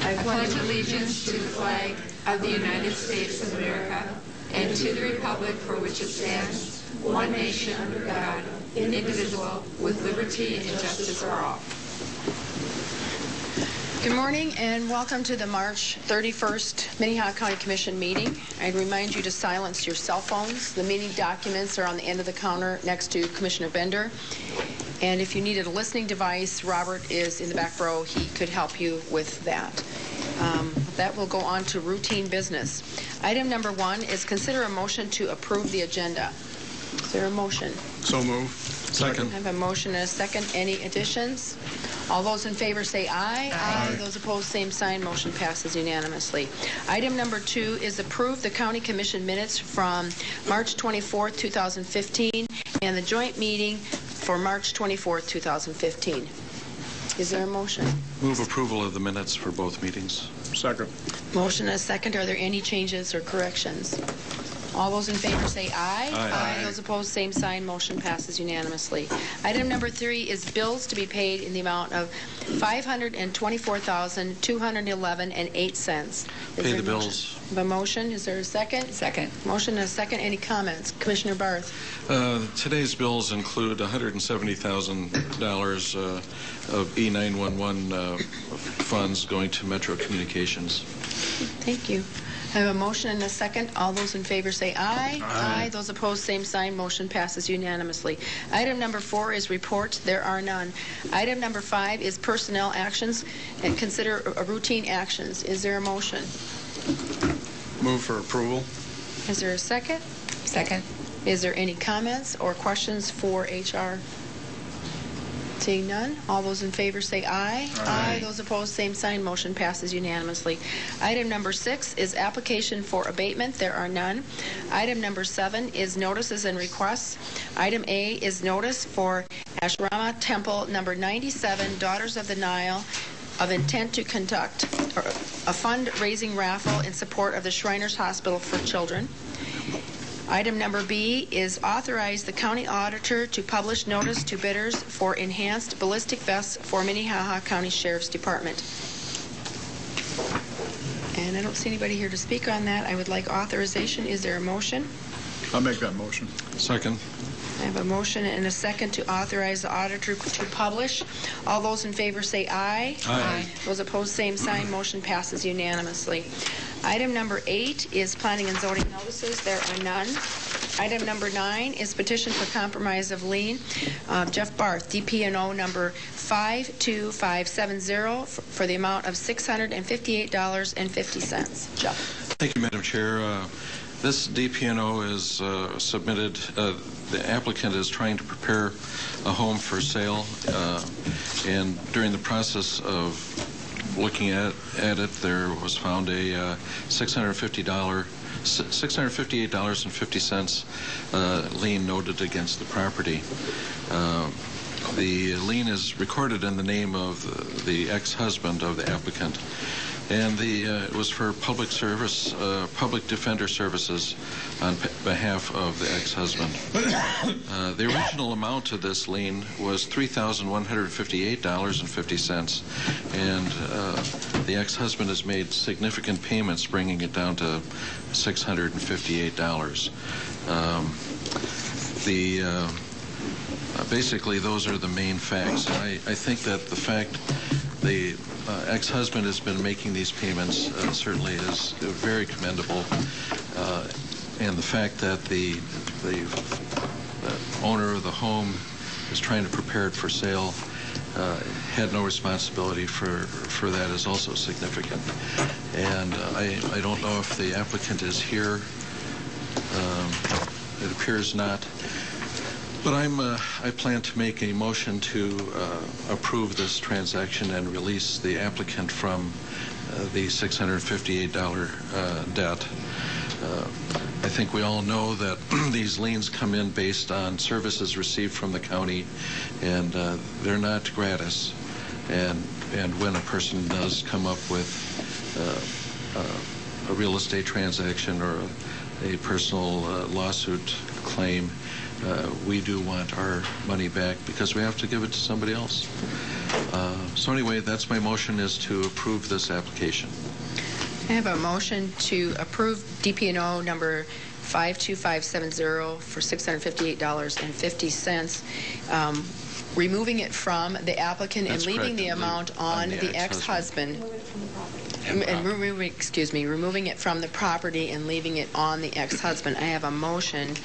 I pledge allegiance to the flag of the United States of America and to the republic for which it stands, one nation under God, indivisible, with liberty and justice for all. Good morning and welcome to the March 31st Minnehaha County Commission meeting. I'd remind you to silence your cell phones. The meeting documents are on the end of the counter next to Commissioner Bender. And if you needed a listening device, Robert is in the back row. He could help you with that. That will go on to routine business. Item number 1 is consider a motion to approve the agenda. Is there a motion? So move. Second. I have a motion and a second. Any additions? All those in favor say aye. Aye. Those opposed, same sign. Motion passes unanimously. Item number 2 is approve the County Commission minutes from March 24th, 2015 and the joint meeting for March 24th, 2015. Is there a motion? Move approval of the minutes for both meetings. Second. Motion and a second. Are there any changes or corrections? All those in favor say aye. Aye. Those opposed, same sign. Motion passes unanimously. Item number 3 is bills to be paid in the amount of $524,211.08. Pay the bills. A motion. Is there a second? Second. Motion and a second. Any comments? Commissioner Barth. Today's bills include $170,000 of E911 funds going to Metro Communications. Thank you. I have a motion and a second. All those in favor say aye. Aye. Those opposed, same sign. Motion passes unanimously. Item number 4 is reports. There are none. Item number 5 is personnel actions and consider routine actions. Is there a motion? Move for approval. Is there a second? Second. Is there any comments or questions for HR? Seeing none, all those in favor say aye. Aye. Those opposed, same sign. Motion passes unanimously. Item number 6 is application for abatement. There are none. Item number 7 is notices and requests. Item A is notice for Ashrama Temple number 97, Daughters of the Nile, of intent to conduct a fundraising raffle in support of the Shriners Hospital for Children. Item number B is authorize the county auditor to publish notice to bidders for enhanced ballistic vests for Minnehaha County Sheriff's Department. And I don't see anybody here to speak on that. I would like authorization. Is there a motion? I'll make that motion. Second. I have a motion and a second to authorize the auditor to publish. All those in favor say aye. Aye. Those opposed, same sign. Motion passes unanimously. Item number 8 is planning and zoning notices. There are none. Item number 9 is petition for compromise of lien. Jeff Barth, DP&O number 52570 for the amount of $658.50. Jeff. Thank you, Madam Chair. This DP&O is submitted. The applicant is trying to prepare a home for sale, and during the process of looking at it, there was found a $658.50 lien noted against the property. The lien is recorded in the name of the ex-husband of the applicant, and it was for public service, public defender services on behalf of the ex-husband. The original amount of this lien was $3,158.50, and the ex-husband has made significant payments, bringing it down to $658. Basically, those are the main facts. And I think that the fact the ex-husband has been making these payments certainly is very commendable, and the fact that the owner of the home is trying to prepare it for sale, had no responsibility for that, is also significant. And I don't know if the applicant is here. It appears not. But I plan to make a motion to approve this transaction and release the applicant from the $658 debt. I think we all know that these liens come in based on services received from the county, and they're not gratis. And when a person does come up with a real estate transaction or a personal lawsuit claim, we do want our money back because we have to give it to somebody else. So anyway, that's my motion, is to approve this application. I have a motion to approve DP&O number 52570 for $658.50, removing it from the applicant and That's leaving correct. the amount on the ex-husband. And removing it from the property and leaving it on the ex-husband. I have a motion.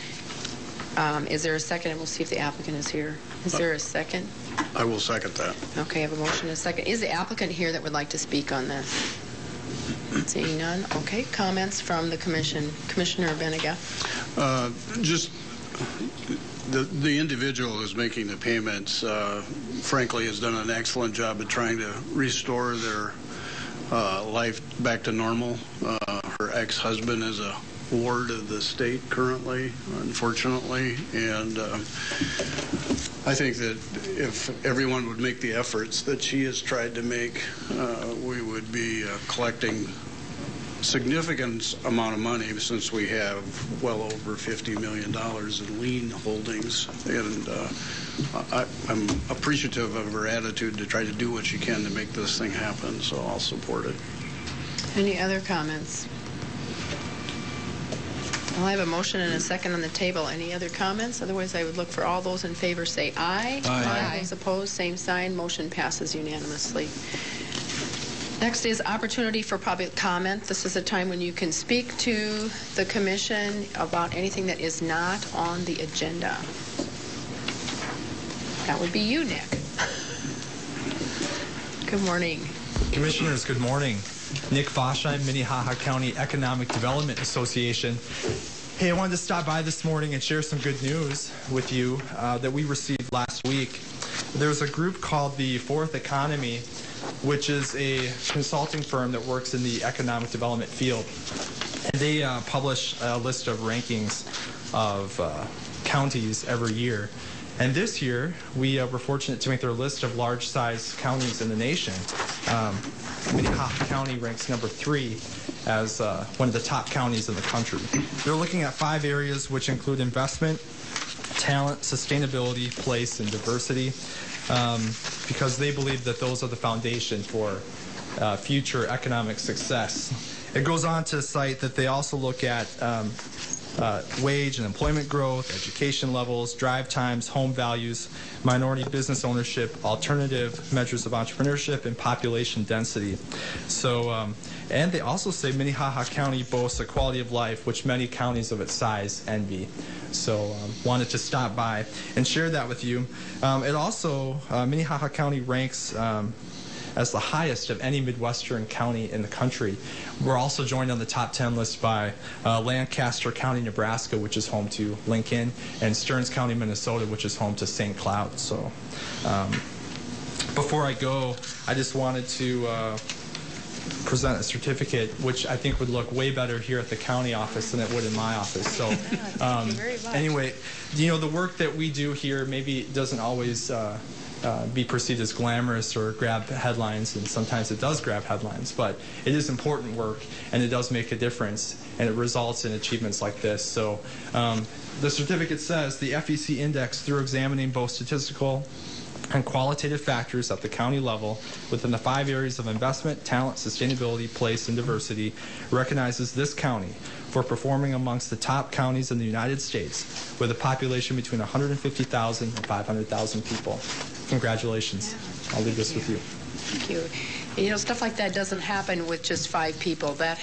Is there a second? And we'll see if the applicant is here. Is there a second? I will second that. Okay, I have a motion and a second. Is the applicant here that would like to speak on this? Seeing none. Okay, comments from the commission. Commissioner Benega. Just the individual who's making the payments, frankly, has done an excellent job of trying to restore their life back to normal. Her ex-husband is a ward of the state currently, unfortunately, and I think that if everyone would make the efforts that she has tried to make, we would be collecting significant amount of money, since we have well over $50 million in lien holdings, and I'm appreciative of her attitude to try to do what she can to make this thing happen, so I'll support it. Any other comments? Well, I have a motion and a second on the table. Any other comments? Otherwise, I would look for all those in favor say aye. Aye. Those opposed, same sign. Motion passes unanimously. Next is opportunity for public comment. This is a time when you can speak to the commission about anything that is not on the agenda. That would be you, Nick. Good morning. Commissioners, good morning. Nick Fosheim, Minnehaha County Economic Development Association. Hey, I wanted to stop by this morning and share some good news with you that we received last week. There's a group called the Fourth Economy, which is a consulting firm that works in the economic development field. And they publish a list of rankings of counties every year. And this year, we were fortunate to make their list of large-sized counties in the nation. Minnehaha County ranks number 3 as one of the top counties in the country. They're looking at 5 areas, which include investment, talent, sustainability, place, and diversity, because they believe that those are the foundation for future economic success. It goes on to cite that they also look at wage and employment growth, education levels, drive times, home values, minority business ownership, alternative measures of entrepreneurship, and population density. So, and they also say Minnehaha County boasts a quality of life which many counties of its size envy. So wanted to stop by and share that with you. It also, Minnehaha County ranks as the highest of any Midwestern county in the country. We're also joined on the top 10 list by Lancaster County, Nebraska, which is home to Lincoln, and Stearns County, Minnesota, which is home to St. Cloud. So before I go, I just wanted to present a certificate, which I think would look way better here at the county office than it would in my office. So Thank you very much. Anyway, you know, the work that we do here maybe doesn't always be perceived as glamorous or grab headlines, and sometimes it does grab headlines, but it is important work, and it does make a difference, and it results in achievements like this. So the certificate says the FEC index, through examining both statistical and qualitative factors at the county level within the 5 areas of investment, talent, sustainability, place, and diversity, recognizes this county for performing amongst the top counties in the United States with a population between 150,000 and 500,000 people. Congratulations. I'll leave this with you. Thank you. You know, stuff like that doesn't happen with just 5 people. That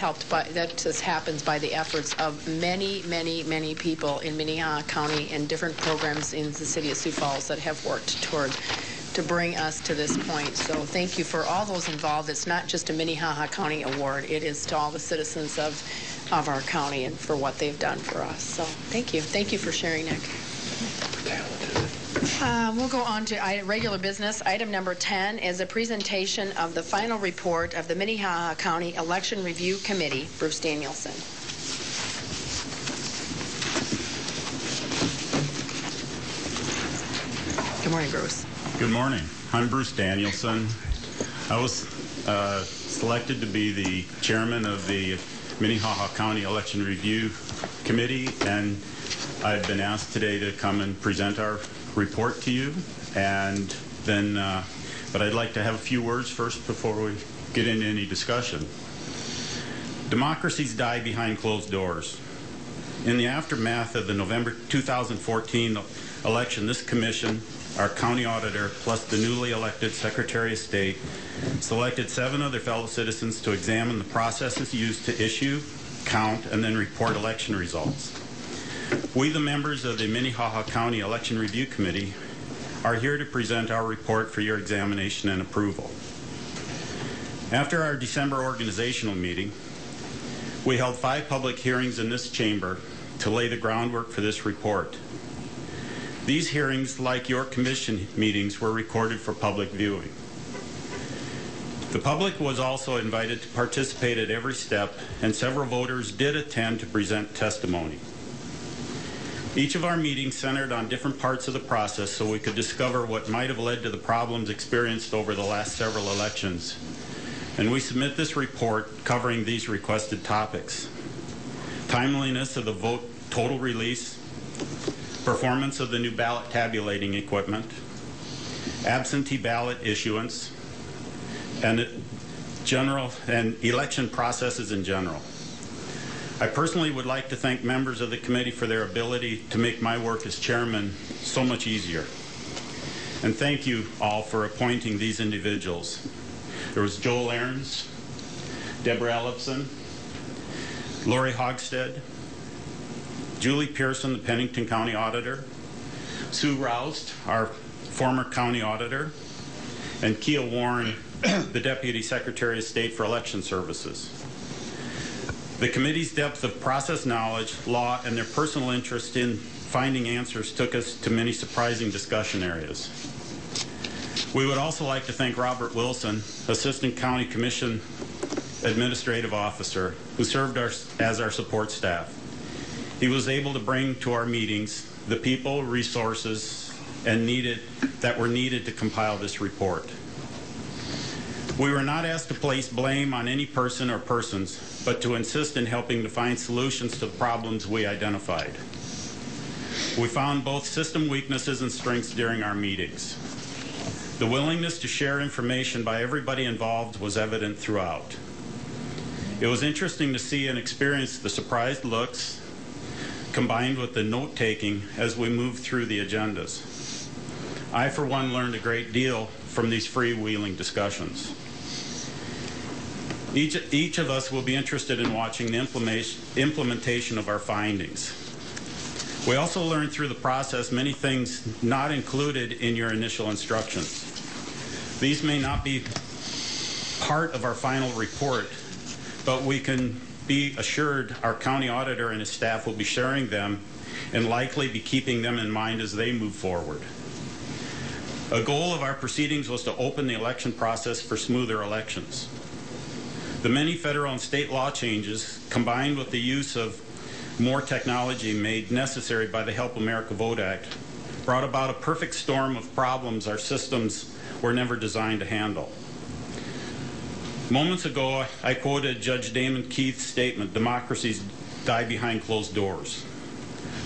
just happens by the efforts of many, many, many people in Minnehaha County and different programs in the city of Sioux Falls that have worked to bring us to this point. So thank you for all those involved. It's not just a Minnehaha County award. It is to all the citizens of our county and for what they've done for us. So thank you. Thank you for sharing, Nick. We'll go on to regular business. Item number 10 is a presentation of the final report of the Minnehaha County Election Review Committee. Bruce Danielson. Good morning, Bruce. Good morning. I'm Bruce Danielson. I was selected to be the chairman of the Minnehaha County Election Review Committee, and I've been asked today to come and present our report to you, and then, but I'd like to have a few words first before we get into any discussion. Democracies die behind closed doors. In the aftermath of the November 2014 election, this commission, our county auditor, plus the newly elected Secretary of State, selected 7 other fellow citizens to examine the processes used to issue, count, and then report election results. We, the members of the Minnehaha County Election Review Committee, are here to present our report for your examination and approval. After our December organizational meeting, we held 5 public hearings in this chamber to lay the groundwork for this report. These hearings, like your commission meetings, were recorded for public viewing. The public was also invited to participate at every step, and several voters did attend to present testimony. Each of our meetings centered on different parts of the process so we could discover what might have led to the problems experienced over the last several elections. And we submit this report covering these requested topics: timeliness of the vote total release, performance of the new ballot tabulating equipment, absentee ballot issuance, and election processes in general. I personally would like to thank members of the committee for their ability to make my work as chairman so much easier. And thank you all for appointing these individuals. There was Joel Ahrens, Deborah Ellefson, Lori Hogstead, Julie Pearson, the Pennington County Auditor, Sue Roust, our former County Auditor, and Kia Warren, the Deputy Secretary of State for Election Services. The committee's depth of process knowledge, law, and their personal interest in finding answers took us to many surprising discussion areas. We would also like to thank Robert Wilson, Assistant County Commission Administrative Officer, who served as our support staff. He was able to bring to our meetings the people, resources, and that were needed to compile this report. We were not asked to place blame on any person or persons, but to insist in helping to find solutions to the problems we identified. We found both system weaknesses and strengths during our meetings. The willingness to share information by everybody involved was evident throughout. It was interesting to see and experience the surprised looks combined with the note-taking as we moved through the agendas. I, for one, learned a great deal from these freewheeling discussions. Each of us will be interested in watching the implementation of our findings. We also learned through the process many things not included in your initial instructions. These may not be part of our final report, but we can be assured our county auditor and his staff will be sharing them and likely be keeping them in mind as they move forward. A goal of our proceedings was to open the election process for smoother elections. The many federal and state law changes, combined with the use of more technology made necessary by the Help America Vote Act, brought about a perfect storm of problems our systems were never designed to handle. Moments ago, I quoted Judge Damon Keith's statement, "Democracies die behind closed doors."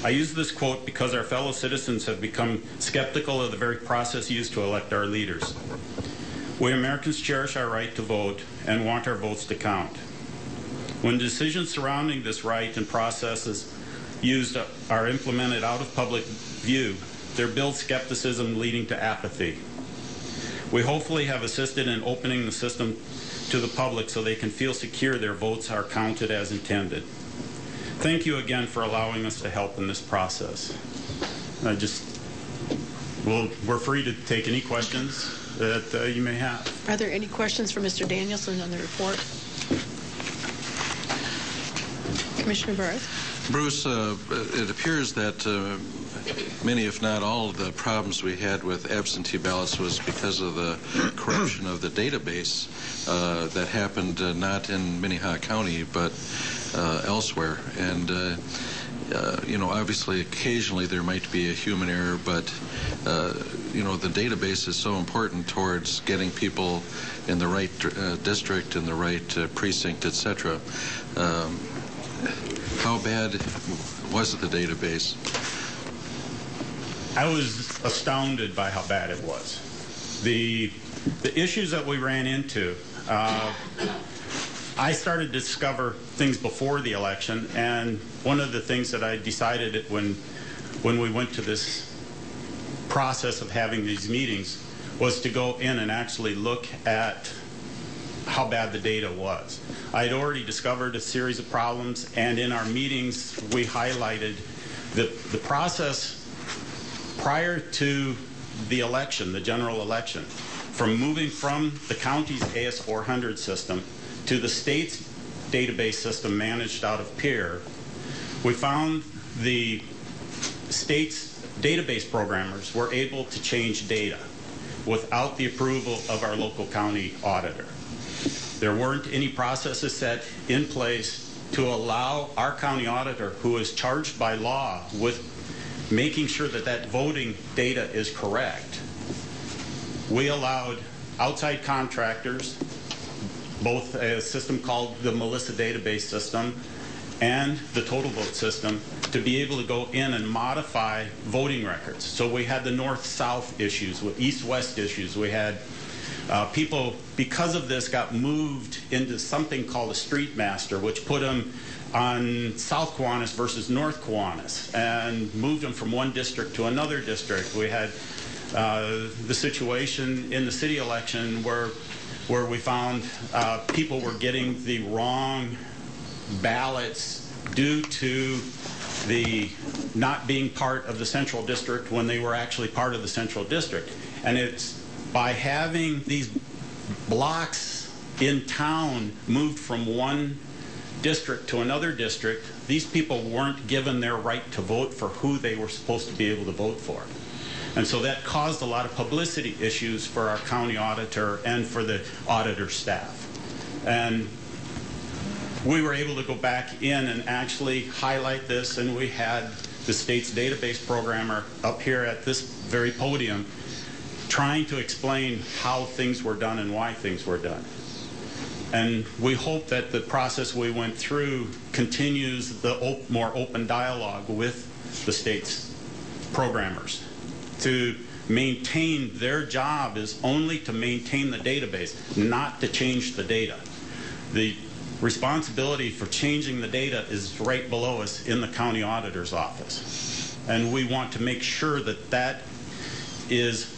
I use this quote because our fellow citizens have become skeptical of the very process used to elect our leaders. We Americans cherish our right to vote and want our votes to count. When decisions surrounding this right and processes used are implemented out of public view, there builds skepticism leading to apathy. We hopefully have assisted in opening the system to the public so they can feel secure their votes are counted as intended. Thank you again for allowing us to help in this process. We're free to take any questions that you may have. Are there any questions for Mr. Danielson on the report? Commissioner Barth? Bruce, it appears that many, if not all, of the problems we had with absentee ballots was because of the corruption of the database that happened not in Minnehaha County but elsewhere. And obviously occasionally there might be a human error, but the database is so important towards getting people in the right district, in the right precinct, etc. How bad was the database? I was astounded by how bad it was. The issues that we ran into, I started to discover things before the election, and one of the things that I decided when we went to this process of having these meetings was to go in and actually look at how bad the data was. I had already discovered a series of problems, and in our meetings we highlighted the process prior to the election, the general election, from moving from the county's AS400 system to the state's database system managed out of Pierre. We found the state's database programmers were able to change data without the approval of our local county auditor. There weren't any processes set in place to allow our county auditor, who is charged by law with making sure that that voting data is correct. We allowed outside contractors, both a system called the Melissa database system and the total vote system, to be able to go in and modify voting records. So we had the north-south issues, with east-west issues. We had people, because of this, got moved into something called a street master, which put them on South Kiwanis versus North Kiwanis and moved them from one district to another district. We had the situation in the city election where we found people were getting the wrong ballots due to the not being part of the central district when they were actually part of the central district. And it's by having these blocks in town moved from one district to another district, these people weren't given their right to vote for who they were supposed to be able to vote for. And so that caused a lot of publicity issues for our county auditor and for the auditor staff. And we were able to go back in and actually highlight this, and we had the state's database programmer up here at this very podium trying to explain how things were done and why things were done. And we hope that the process we went through continues the more open dialogue with the state's programmers to maintain. Their job is only to maintain the database, not to change the data. The responsibility for changing the data is right below us in the county auditor's office. And we want to make sure that that is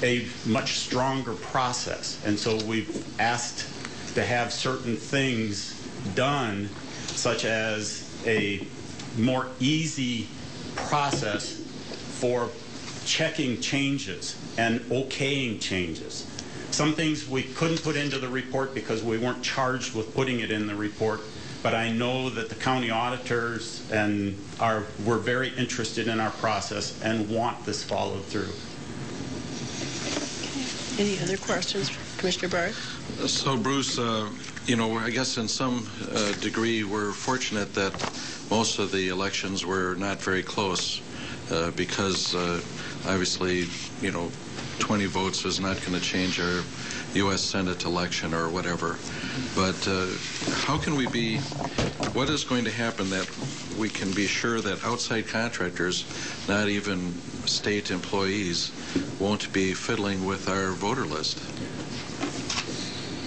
a much stronger process. And so we've asked to have certain things done, such as a more easy process for checking changes and okaying changes. Some things we couldn't put into the report because we weren't charged with putting it in the report, but I know that the county auditors were very interested in our process and want this followed through. Any other questions, Commissioner Barth? So, Bruce, you know, I guess in some degree we're fortunate that most of the elections were not very close because obviously, you know, 20 votes is not going to change our U.S. Senate election or whatever. But how can we be, what is going to happen that we can be sure that outside contractors, not even state employees, won't be fiddling with our voter list?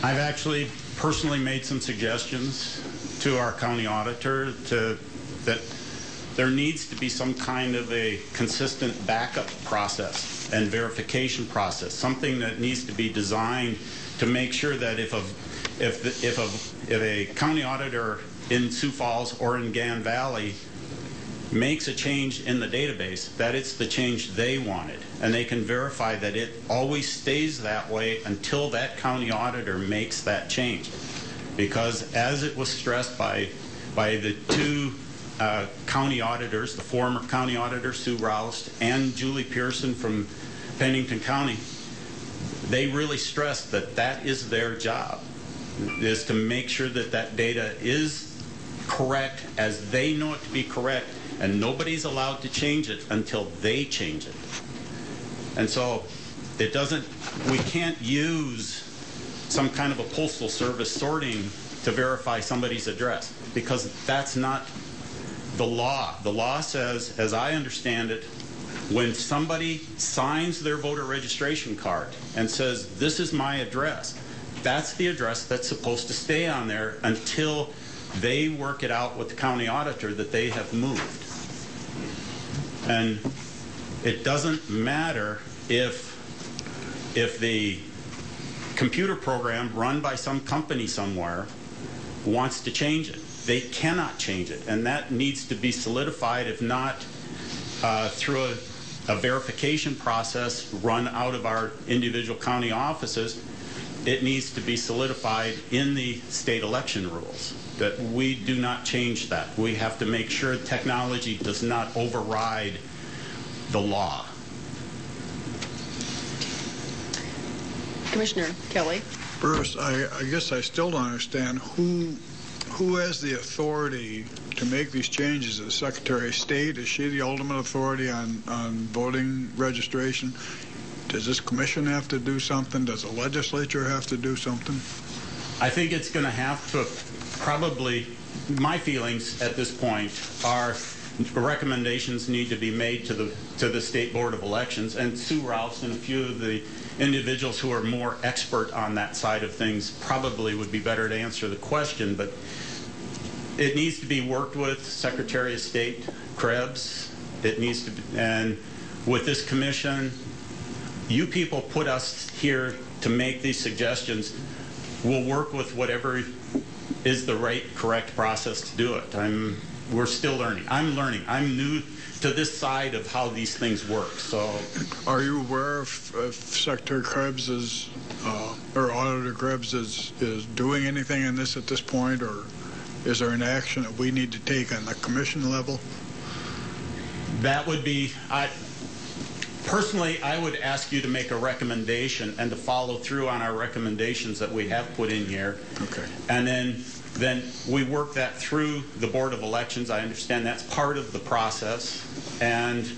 I've actually personally made some suggestions to our county auditor that there needs to be some kind of a consistent backup process and verification process, something that needs to be designed to make sure that if a county auditor in Sioux Falls or in Gan Valley makes a change in the database, that it's the change they wanted, and they can verify that it always stays that way until that county auditor makes that change. Because as it was stressed by the two county auditors, the former county auditor Sue Roust and Julie Pearson from Pennington County, they really stressed that that is their job, is to make sure that that data is correct as they know it to be correct, and nobody's allowed to change it until they change it. And so it doesn't, we can't use some kind of a postal service sorting to verify somebody's address, because that's not the law. The law says, as I understand it, When somebody signs their voter registration card and says, this is my address, that's the address that's supposed to stay on there until they work it out with the county auditor that they have moved. And it doesn't matter if the computer program run by some company somewhere wants to change it. They cannot change it, and that needs to be solidified, if not through a verification process run out of our individual county offices. It needs to be solidified in the state election rules that we do not change that. We have to make sure technology does not override the law. Commissioner Kelly. Bruce, I guess I still don't understand who has the authority to make these changes. The Secretary of State, is she the ultimate authority on voting registration? Does this commission have to do something? Does the legislature have to do something? I think it's going to have to probably, my feelings at this point are recommendations need to be made to the State Board of Elections, and Sue Rouse and a few of the individuals who are more expert on that side of things probably would be better to answer the question, but it needs to be worked with Secretary of State Krebs. It needs to be, and with this commission, you people put us here to make these suggestions. We'll work with whatever is the right, correct process to do it. We're still learning. I'm learning. I'm new to this side of how these things work. So, are you aware if Secretary Krebs is, or Auditor Krebs is doing anything in this at this point, or is there an action that we need to take on the commission level? That would be, personally, I would ask you to make a recommendation and to follow through on our recommendations that we have put in here. Okay. And then we work that through the Board of Elections. I understand that's part of the process. And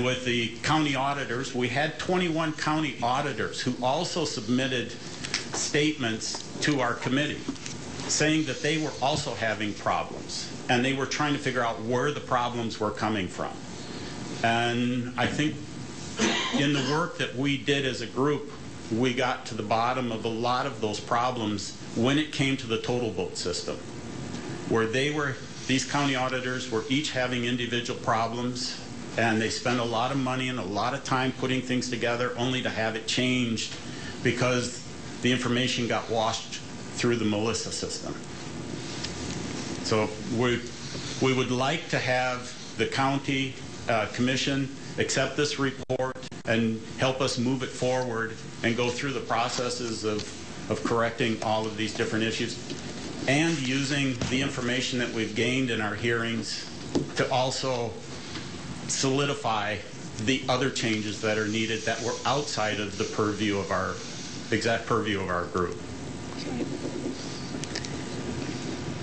with the county auditors, we had 21 county auditors who also submitted statements to our committee saying that they were also having problems. And they were trying to figure out where the problems were coming from. And I think in the work that we did as a group, we got to the bottom of a lot of those problems when it came to the total vote system, where these county auditors were each having individual problems, and they spent a lot of money and a lot of time putting things together only to have it changed because the information got washed through the Melissa system. So we would like to have the county commission accept this report and help us move it forward and go through the processes of correcting all of these different issues and using the information that we've gained in our hearings to also solidify the other changes that are needed that were outside of the purview of our exact purview of our group.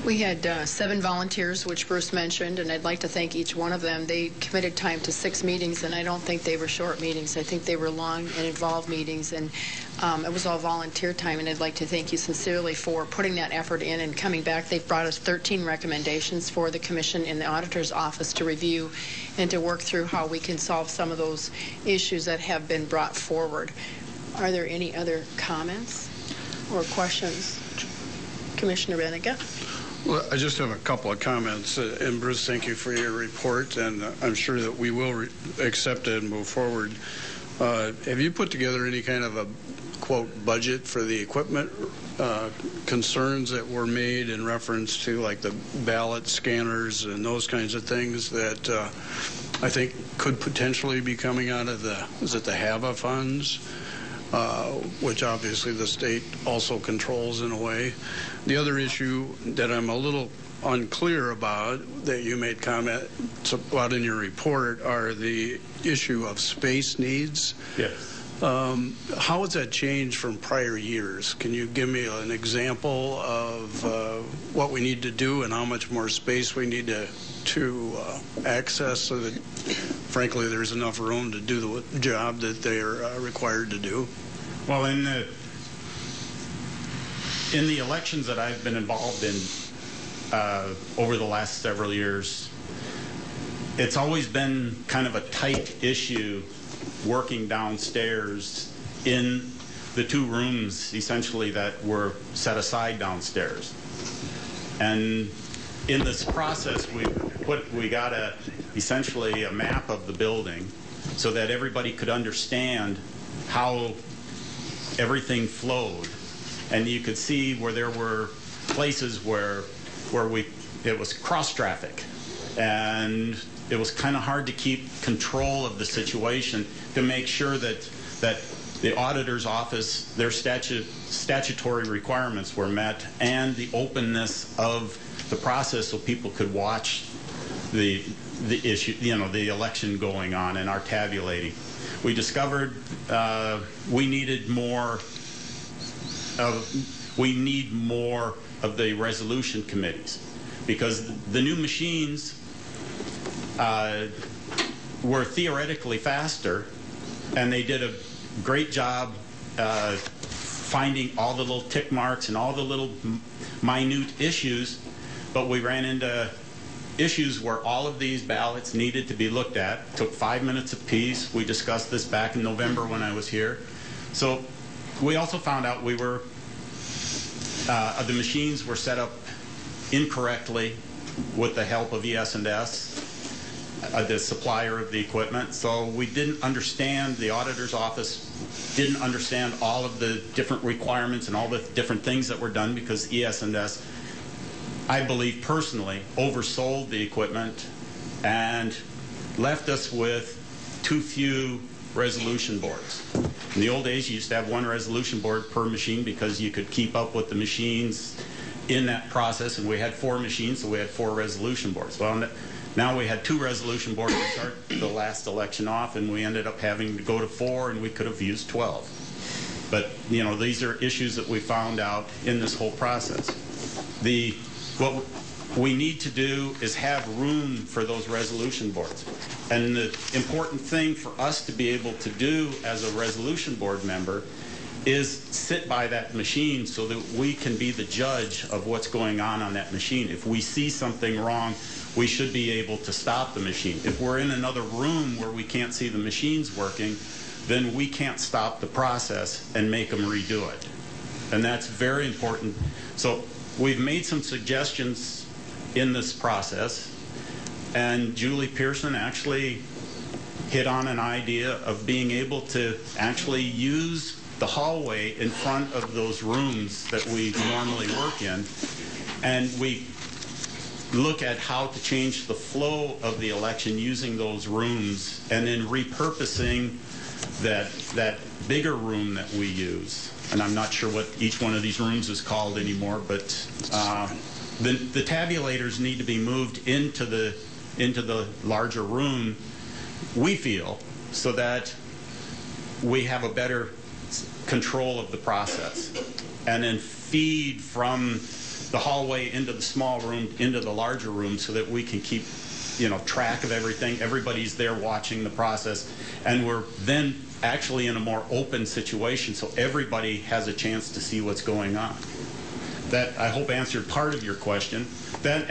We had 7 volunteers, which Bruce mentioned, and I'd like to thank each one of them. They committed time to 6 meetings, and I don't think they were short meetings. I think they were long and involved meetings, and it was all volunteer time, and I'd like to thank you sincerely for putting that effort in and coming back. They've brought us 13 recommendations for the Commission in the Auditor's Office to review and to work through how we can solve some of those issues that have been brought forward. Are there any other comments or questions? Commissioner Benega? Well, I just have a couple of comments. And Bruce, thank you for your report, and I'm sure that we will accept it and move forward. Have you put together any kind of a, quote, budget for the equipment concerns that were made in reference to, like, the ballot scanners and those kinds of things that I think could potentially be coming out of the, is it the HAVA funds? Which obviously the state also controls in a way. The other issue that I'm a little unclear about that you made comments about in your report are the issue of space needs. Yes. How has that changed from prior years? Can you give me an example of what we need to do and how much more space we need to access so that, frankly, there's enough room to do the job that they're required to do? Well, in the elections that I've been involved in over the last several years, it's always been kind of a tight issue working downstairs in the 2 rooms essentially that were set aside downstairs. And in this process, we got essentially a map of the building so that everybody could understand how everything flowed. And you could see where there were places where it was cross traffic, and it was kind of hard to keep control of the situation to make sure that the auditor's office, their statutory requirements were met, and the openness of the process so people could watch the issue, the election going on and our tabulating. We discovered we need more of the resolution committees, because the new machines were theoretically faster, and they did a great job finding all the little tick marks and all the little minute issues, but we ran into issues where all of these ballots needed to be looked at. It took 5 minutes apiece. We discussed this back in November when I was here. So we also found out the machines were set up incorrectly with the help of ES&S, the supplier of the equipment. So we didn't understand, the auditor's office didn't understand all of the different requirements and all the different things that were done, because ES&S, I believe personally, oversold the equipment and left us with too few resolution boards. In the old days, you used to have 1 resolution board per machine because you could keep up with the machines in that process, and we had 4 machines, so we had 4 resolution boards. Well, now we had 2 resolution boards to start the last election off, and we ended up having to go to 4, and we could have used 12. But, these are issues that we found out in this whole process. What we need to do is have room for those resolution boards. And the important thing for us to be able to do as a resolution board member is sit by that machine so that we can be the judge of what's going on that machine. If we see something wrong, we should be able to stop the machine. If we're in another room where we can't see the machines working, then we can't stop the process and make them redo it. And that's very important. So we've made some suggestions in this process, and Julie Pearson actually hit on an idea of being able to actually use the hallway in front of those rooms that we normally work in, and we look at how to change the flow of the election using those rooms, and then repurposing that bigger room that we use. And I'm not sure what each one of these rooms is called anymore, but the tabulators need to be moved into the larger room, we feel, so that we have a better control of the process, and then feed from the hallway into the small room into the larger room, so that we can keep track of everything. Everybody's there watching the process, and we're then actually in a more open situation, so everybody has a chance to see what's going on. That, I hope, answered part of your question. That,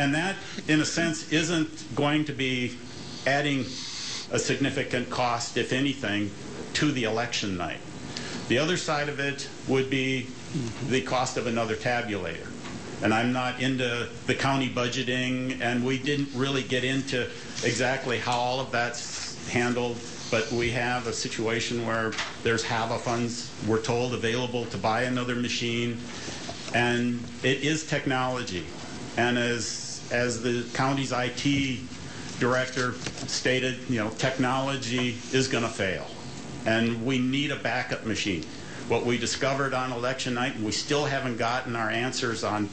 in a sense, isn't going to be adding a significant cost, if anything, to the election night. The other side of it would be the cost of another tabulator. And I'm not into the county budgeting, and we didn't really get into exactly how all of that's handled, but we have a situation where there's HAVA funds, we're told, available to buy another machine, and it is technology. And as the county's IT director stated, technology is going to fail, and we need a backup machine. What we discovered on election night, and we still haven't gotten our answers on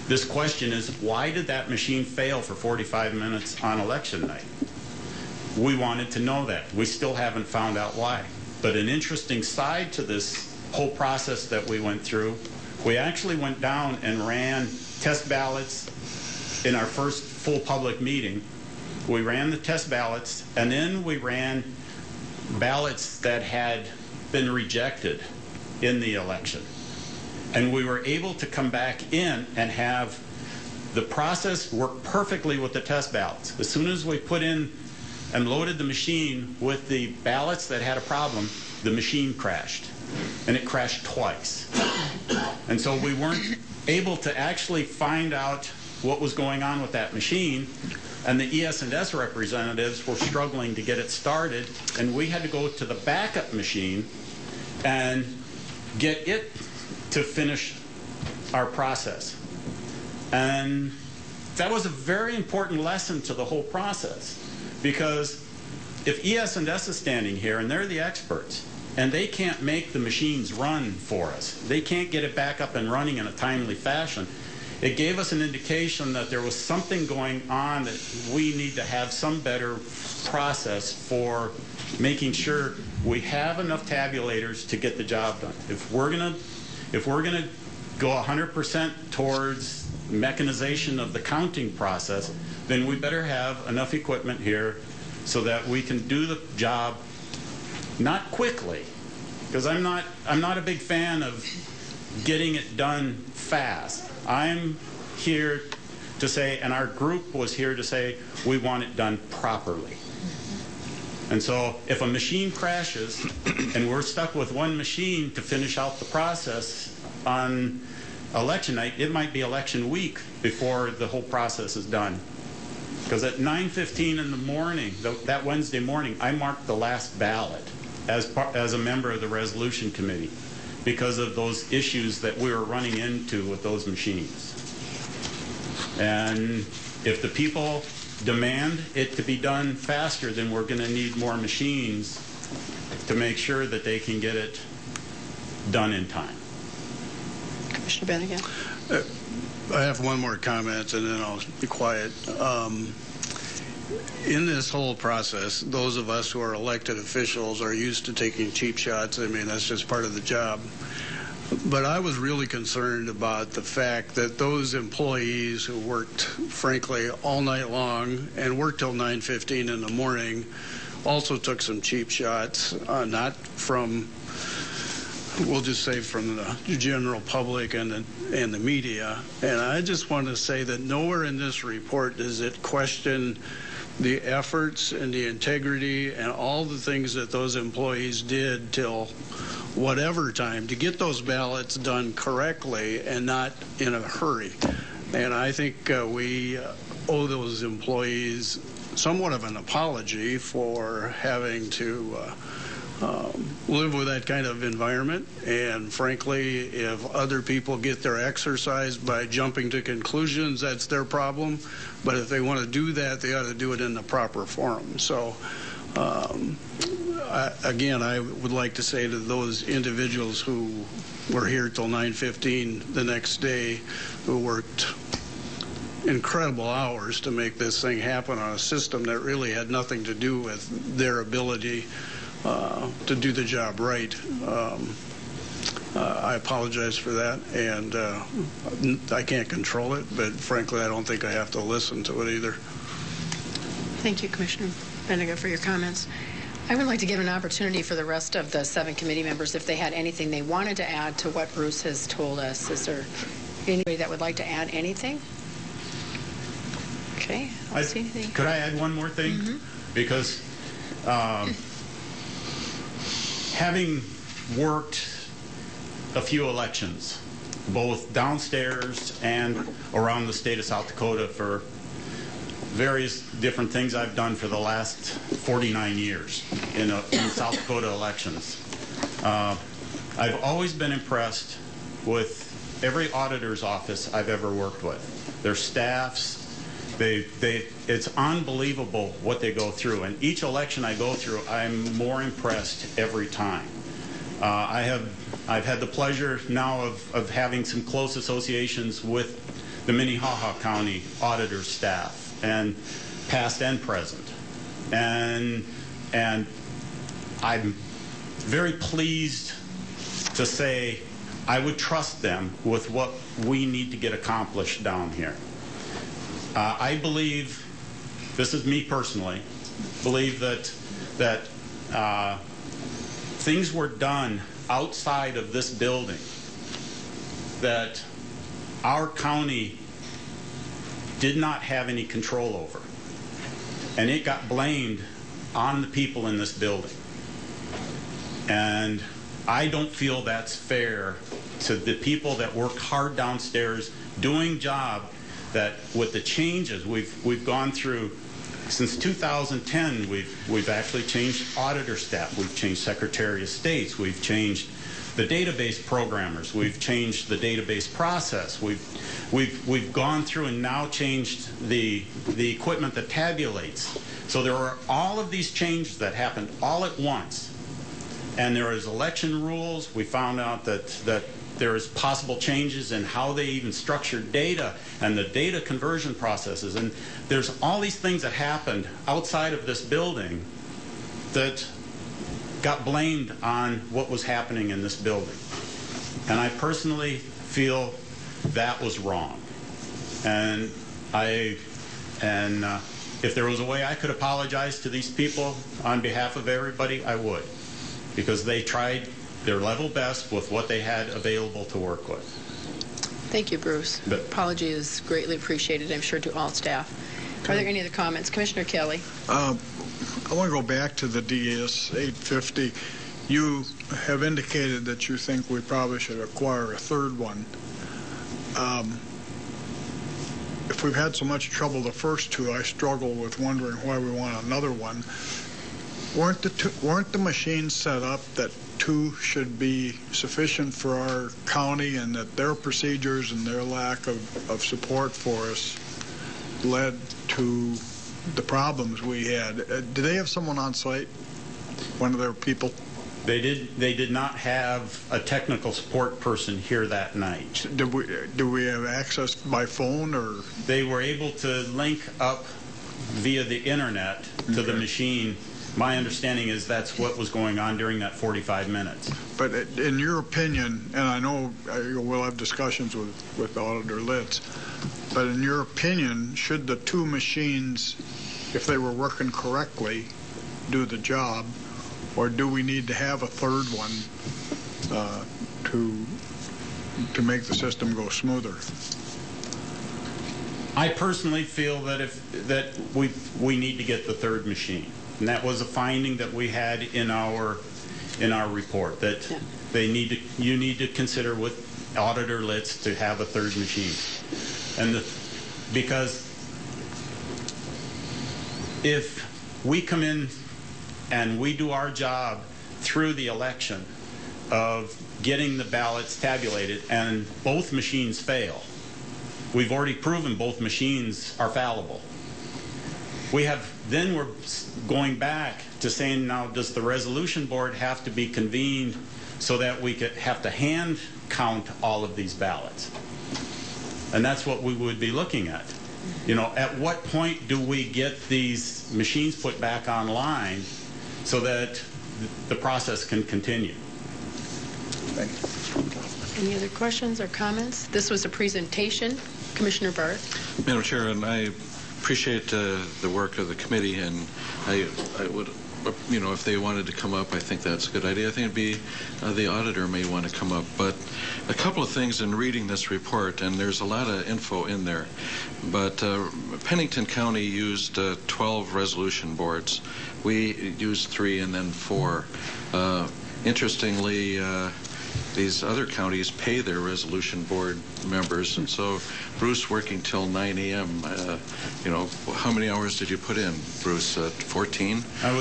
this question, is why did that machine fail for 45 minutes on election night? We wanted to know that. We still haven't found out why. But an interesting side to this whole process that we went through, we actually went down and ran test ballots in our first full public meeting. We ran the test ballots, and then we ran ballots that had been rejected in the election. And we were able to come back in and have the process work perfectly with the test ballots. As soon as we put in and loaded the machine with the ballots that had a problem, the machine crashed. And it crashed twice. And so we weren't able to actually find out what was going on with that machine, and the ES&S representatives were struggling to get it started, and we had to go to the backup machine and get it to finish our process. And that was a very important lesson to the whole process, because if ES&S is standing here and they're the experts and they can't make the machines run for us, they can't get it back up and running in a timely fashion, it gave us an indication that there was something going on, that we need to have some better process for making sure we have enough tabulators to get the job done. If we're gonna go 100% towards mechanization of the counting process, then we better have enough equipment here so that we can do the job not quickly, because I'm not a big fan of getting it done fast. I'm here to say, and our group was here to say, we want it done properly. And so if a machine crashes and we're stuck with one machine to finish out the process on election night, it might be election week before the whole process is done. Because at 9:15 in the morning, that Wednesday morning, I marked the last ballot as a member of the resolution committee because of those issues that we were running into with those machines. And if the people demand it to be done faster, then we're going to need more machines to make sure that they can get it done in time. Commissioner Bennigan. I have one more comment and then I'll be quiet. In this whole process, those of us who are elected officials are used to taking cheap shots. I mean, that's just part of the job. But I was really concerned about the fact that those employees who worked, frankly, all night long and worked till 9:15 in the morning also took some cheap shots, not from, we'll just say, from the general public and the media. And I just want to say that nowhere in this report does it question the efforts and the integrity and all the things that those employees did till whatever time to get those ballots done correctly and not in a hurry. And I think we owe those employees somewhat of an apology for having to live with that kind of environment. And frankly, if other people get their exercise by jumping to conclusions, that's their problem. But if they want to do that, they ought to do it in the proper forum. So again, I would like to say to those individuals who were here till 9:15 the next day, who worked incredible hours to make this thing happen on a system that really had nothing to do with their ability to do the job right. I apologize for that, and I can't control it, but frankly, I don't think I have to listen to it either. Thank you, Commissioner Bennigan, for your comments. I would like to give an opportunity for the rest of the 7 committee members if they had anything they wanted to add to what Bruce has told us. Is there anybody that would like to add anything? Okay, I don't see anything. Could I add one more thing? Mm-hmm. Because having worked a few elections, both downstairs and around the state of South Dakota for various different things I've done for the last 49 years in South Dakota elections. I've always been impressed with every auditor's office I've ever worked with. Their staffs, it's unbelievable what they go through. And each election I go through, I'm more impressed every time. I've had the pleasure now of having some close associations with the Minnehaha County auditor staff, and past and present. And I'm very pleased to say I would trust them with what we need to get accomplished down here. I believe, this is me personally, believe that things were done outside of this building that our county did not have any control over. And it got blamed on the people in this building. And I don't feel that's fair to the people that work hard downstairs doing job that with the changes we've gone through since 2010. We've actually changed auditor staff, we've changed Secretary of States, we've changed the database programmers, we've changed the database process, we've gone through and now changed the equipment that tabulates. So there are all of these changes that happened all at once. And there is election rules. We found out that there is possible changes in how they even structure data and the data conversion processes. And there's all these things that happened outside of this building that got blamed on what was happening in this building. And I personally feel that was wrong. And if there was a way I could apologize to these people on behalf of everybody, I would. Because they tried their level best with what they had available to work with. Thank you, Bruce. Apology is greatly appreciated, I'm sure, to all staff. Are there any other comments? Commissioner Kelly. I want to go back to the DS 850. You have indicated that you think we probably should acquire a third one. If we've had so much trouble the first two, I struggle with wondering why we want another one. Weren't the machines set up that two should be sufficient for our county, and that their procedures and their lack of support for us led to the problems we had? Did they have someone on site? One of their people? They did not have a technical support person here that night. Do we have access by phone, or? They were able to link up via the internet to the machine. My understanding is that's what was going on during that 45 minutes. But in your opinion, and I know we'll have discussions with Auditor Litz, but in your opinion, should the two machines, if they were working correctly, do the job, or do we need to have a third one to make the system go smoother? I personally feel that we need to get the third machine. And that was a finding that we had in our report, that you need to consider with Auditor Litz to have a third machine. And because if we come in and we do our job through the election of getting the ballots tabulated and both machines fail, we've already proven both machines are fallible. Then we're going back to saying, now, does the resolution board have to be convened so that we could have to hand count all of these ballots? And that's what we would be looking at. You know, at what point do we get these machines put back online so that the process can continue? Thank you. Any other questions or comments? This was a presentation. Commissioner Barth. Madam Chair, and I appreciate the work of the committee, and I would, you know, if they wanted to come up, I think that's a good idea. I think it'd be the auditor may want to come up. But a couple of things in reading this report, and there's a lot of info in there, but Pennington County used 12 resolution boards. We used 3 and then 4. Interestingly, these other counties pay their resolution board members, and so Bruce working till 9 a.m. You know, how many hours did you put in, Bruce? 14? I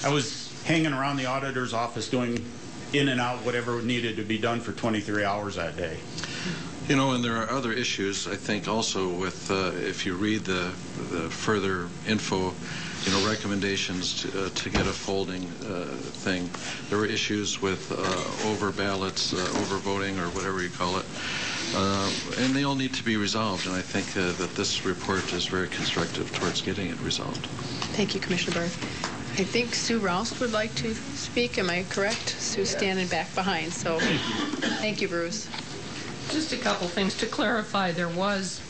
was hanging around the auditor's office doing in and out whatever needed to be done for 23 hours that day. You know, and there are other issues, I think, also with, if you read the further info, you know, recommendations to get a folding thing. There were issues with over ballots, over voting, or whatever you call it, and they all need to be resolved. And I think that this report is very constructive towards getting it resolved. Thank you, Commissioner Barth. I think Sue Roust would like to speak. Am I correct? Sue's standing back behind. So, thank you, Bruce. Just a couple things to clarify. There was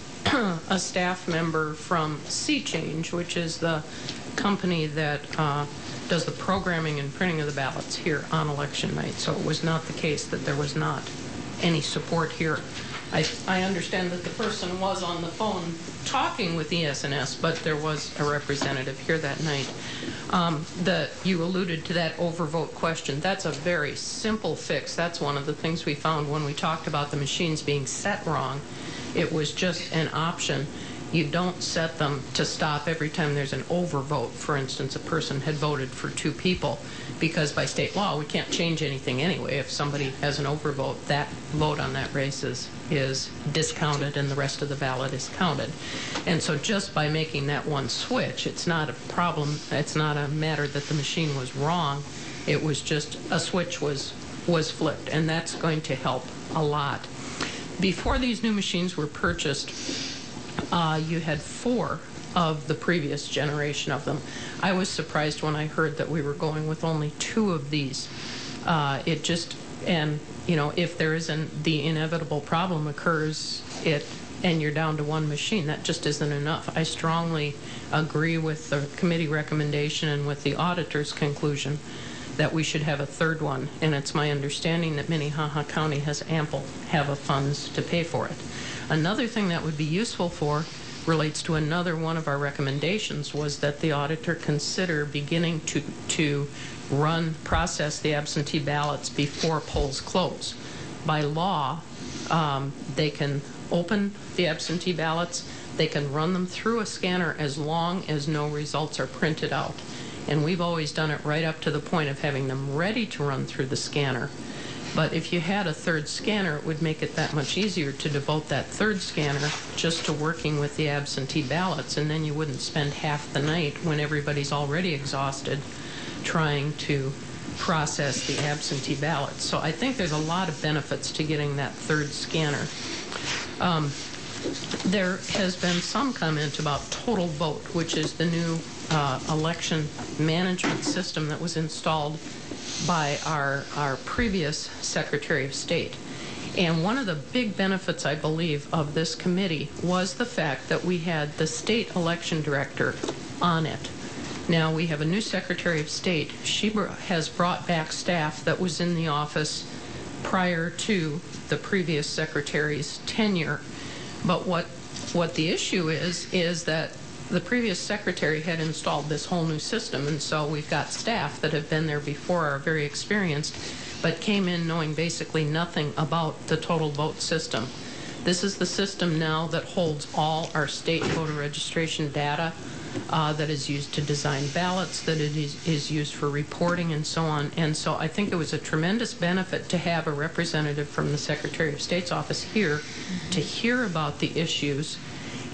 a staff member from Sea Change, which is the company that does the programming and printing of the ballots here on election night. So it was not the case that there was not any support here. I understand that the person was on the phone talking with ES&S, but there was a representative here that night. You alluded to that overvote question. That's a very simple fix. That's one of the things we found when we talked about the machines being set wrong. It was just an option. You don't set them to stop every time there's an overvote. For instance, a person had voted for 2 people, because by state law we can't change anything anyway. If somebody has an overvote, that vote on that race is discounted and the rest of the ballot is counted. And so just by making that one switch, it's not a problem, it's not a matter that the machine was wrong. It was just a switch was flipped, and that's going to help a lot. Before these new machines were purchased, you had 4 of the previous generation of them. I was surprised when I heard that we were going with only 2 of these. If there isn't, the inevitable problem occurs, and you're down to 1 machine, that just isn't enough. I strongly agree with the committee recommendation and with the auditor's conclusion that we should have a 3rd one, and it's my understanding that Minnehaha County has ample funds to pay for it. Another thing that would be useful for relates to another one of our recommendations, was that the auditor consider beginning to process the absentee ballots before polls close. By law, they can open the absentee ballots, they can run them through a scanner as long as no results are printed out. And we've always done it right up to the point of having them ready to run through the scanner. But if you had a 3rd scanner, it would make it that much easier to devote that 3rd scanner just to working with the absentee ballots, and then you wouldn't spend half the night when everybody's already exhausted trying to process the absentee ballots. So I think there's a lot of benefits to getting that 3rd scanner. There has been some comment about total vote, which is the new election management system that was installed by our previous Secretary of State. And one of the big benefits, I believe, of this committee was the fact that we had the state election director on it. Now we have a new Secretary of State. She has brought back staff that was in the office prior to the previous secretary's tenure. But what the issue is that the previous secretary had installed this whole new system, and so we've got staff that have been there before, are very experienced, but came in knowing basically nothing about the total vote system. This is the system now that holds all our state voter registration data, that is used to design ballots, that it is used for reporting and so on. And so I think it was a tremendous benefit to have a representative from the Secretary of State's office here to hear about the issues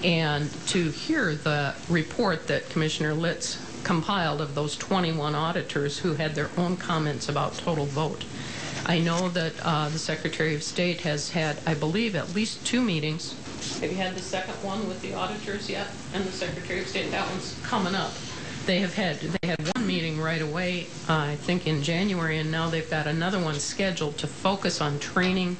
and to hear the report that Commissioner Litz compiled of those 21 auditors who had their own comments about total vote. I know that the Secretary of State has had, I believe, at least 2 meetings. Have you had the second one with the auditors yet? And the Secretary of State, that one's coming up. They had 1 meeting right away, I think in January, and now they've got another one scheduled to focus on training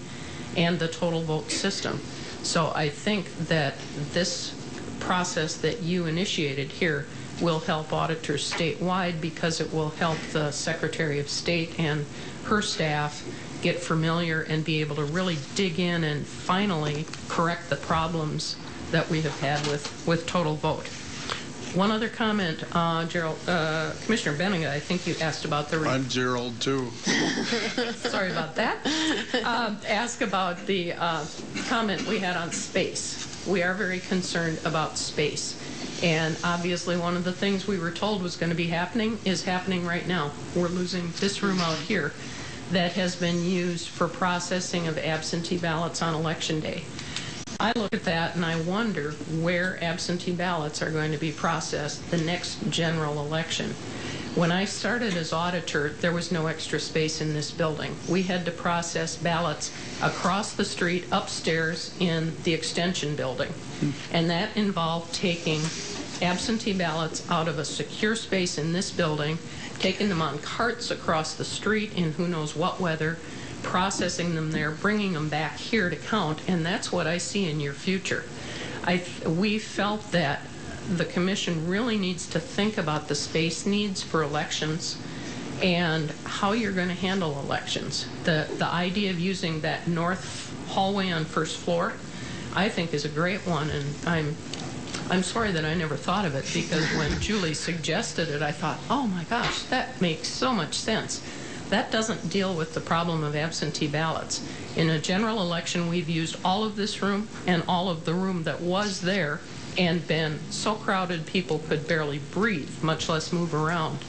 and the total vote system. So I think that this process that you initiated here will help auditors statewide, because it will help the Secretary of State and her staff get familiar and be able to really dig in and finally correct the problems that we have had with total vote. One other comment, Gerald, Commissioner Benninga, I think you asked about the... I'm Gerald, too. Sorry about that. Ask about the comment we had on space. We are very concerned about space. And obviously one of the things we were told was going to be happening is happening right now. We're losing this room out here that has been used for processing of absentee ballots on Election Day. I look at that and I wonder where absentee ballots are going to be processed the next general election. When I started as auditor, there was no extra space in this building. We had to process ballots across the street, upstairs in the extension building. And that involved taking absentee ballots out of a secure space in this building, taking them on carts across the street in who knows what weather, processing them there, bringing them back here to count, and that's what I see in your future. We felt that the Commission really needs to think about the space needs for elections and how you're going to handle elections. The idea of using that north hallway on first floor, I think is a great one, and I'm sorry that I never thought of it, because when Julie suggested it, I thought, oh my gosh, that makes so much sense. That doesn't deal with the problem of absentee ballots. In a general election, we've used all of this room and all of the room that was there and been so crowded people could barely breathe, much less move around.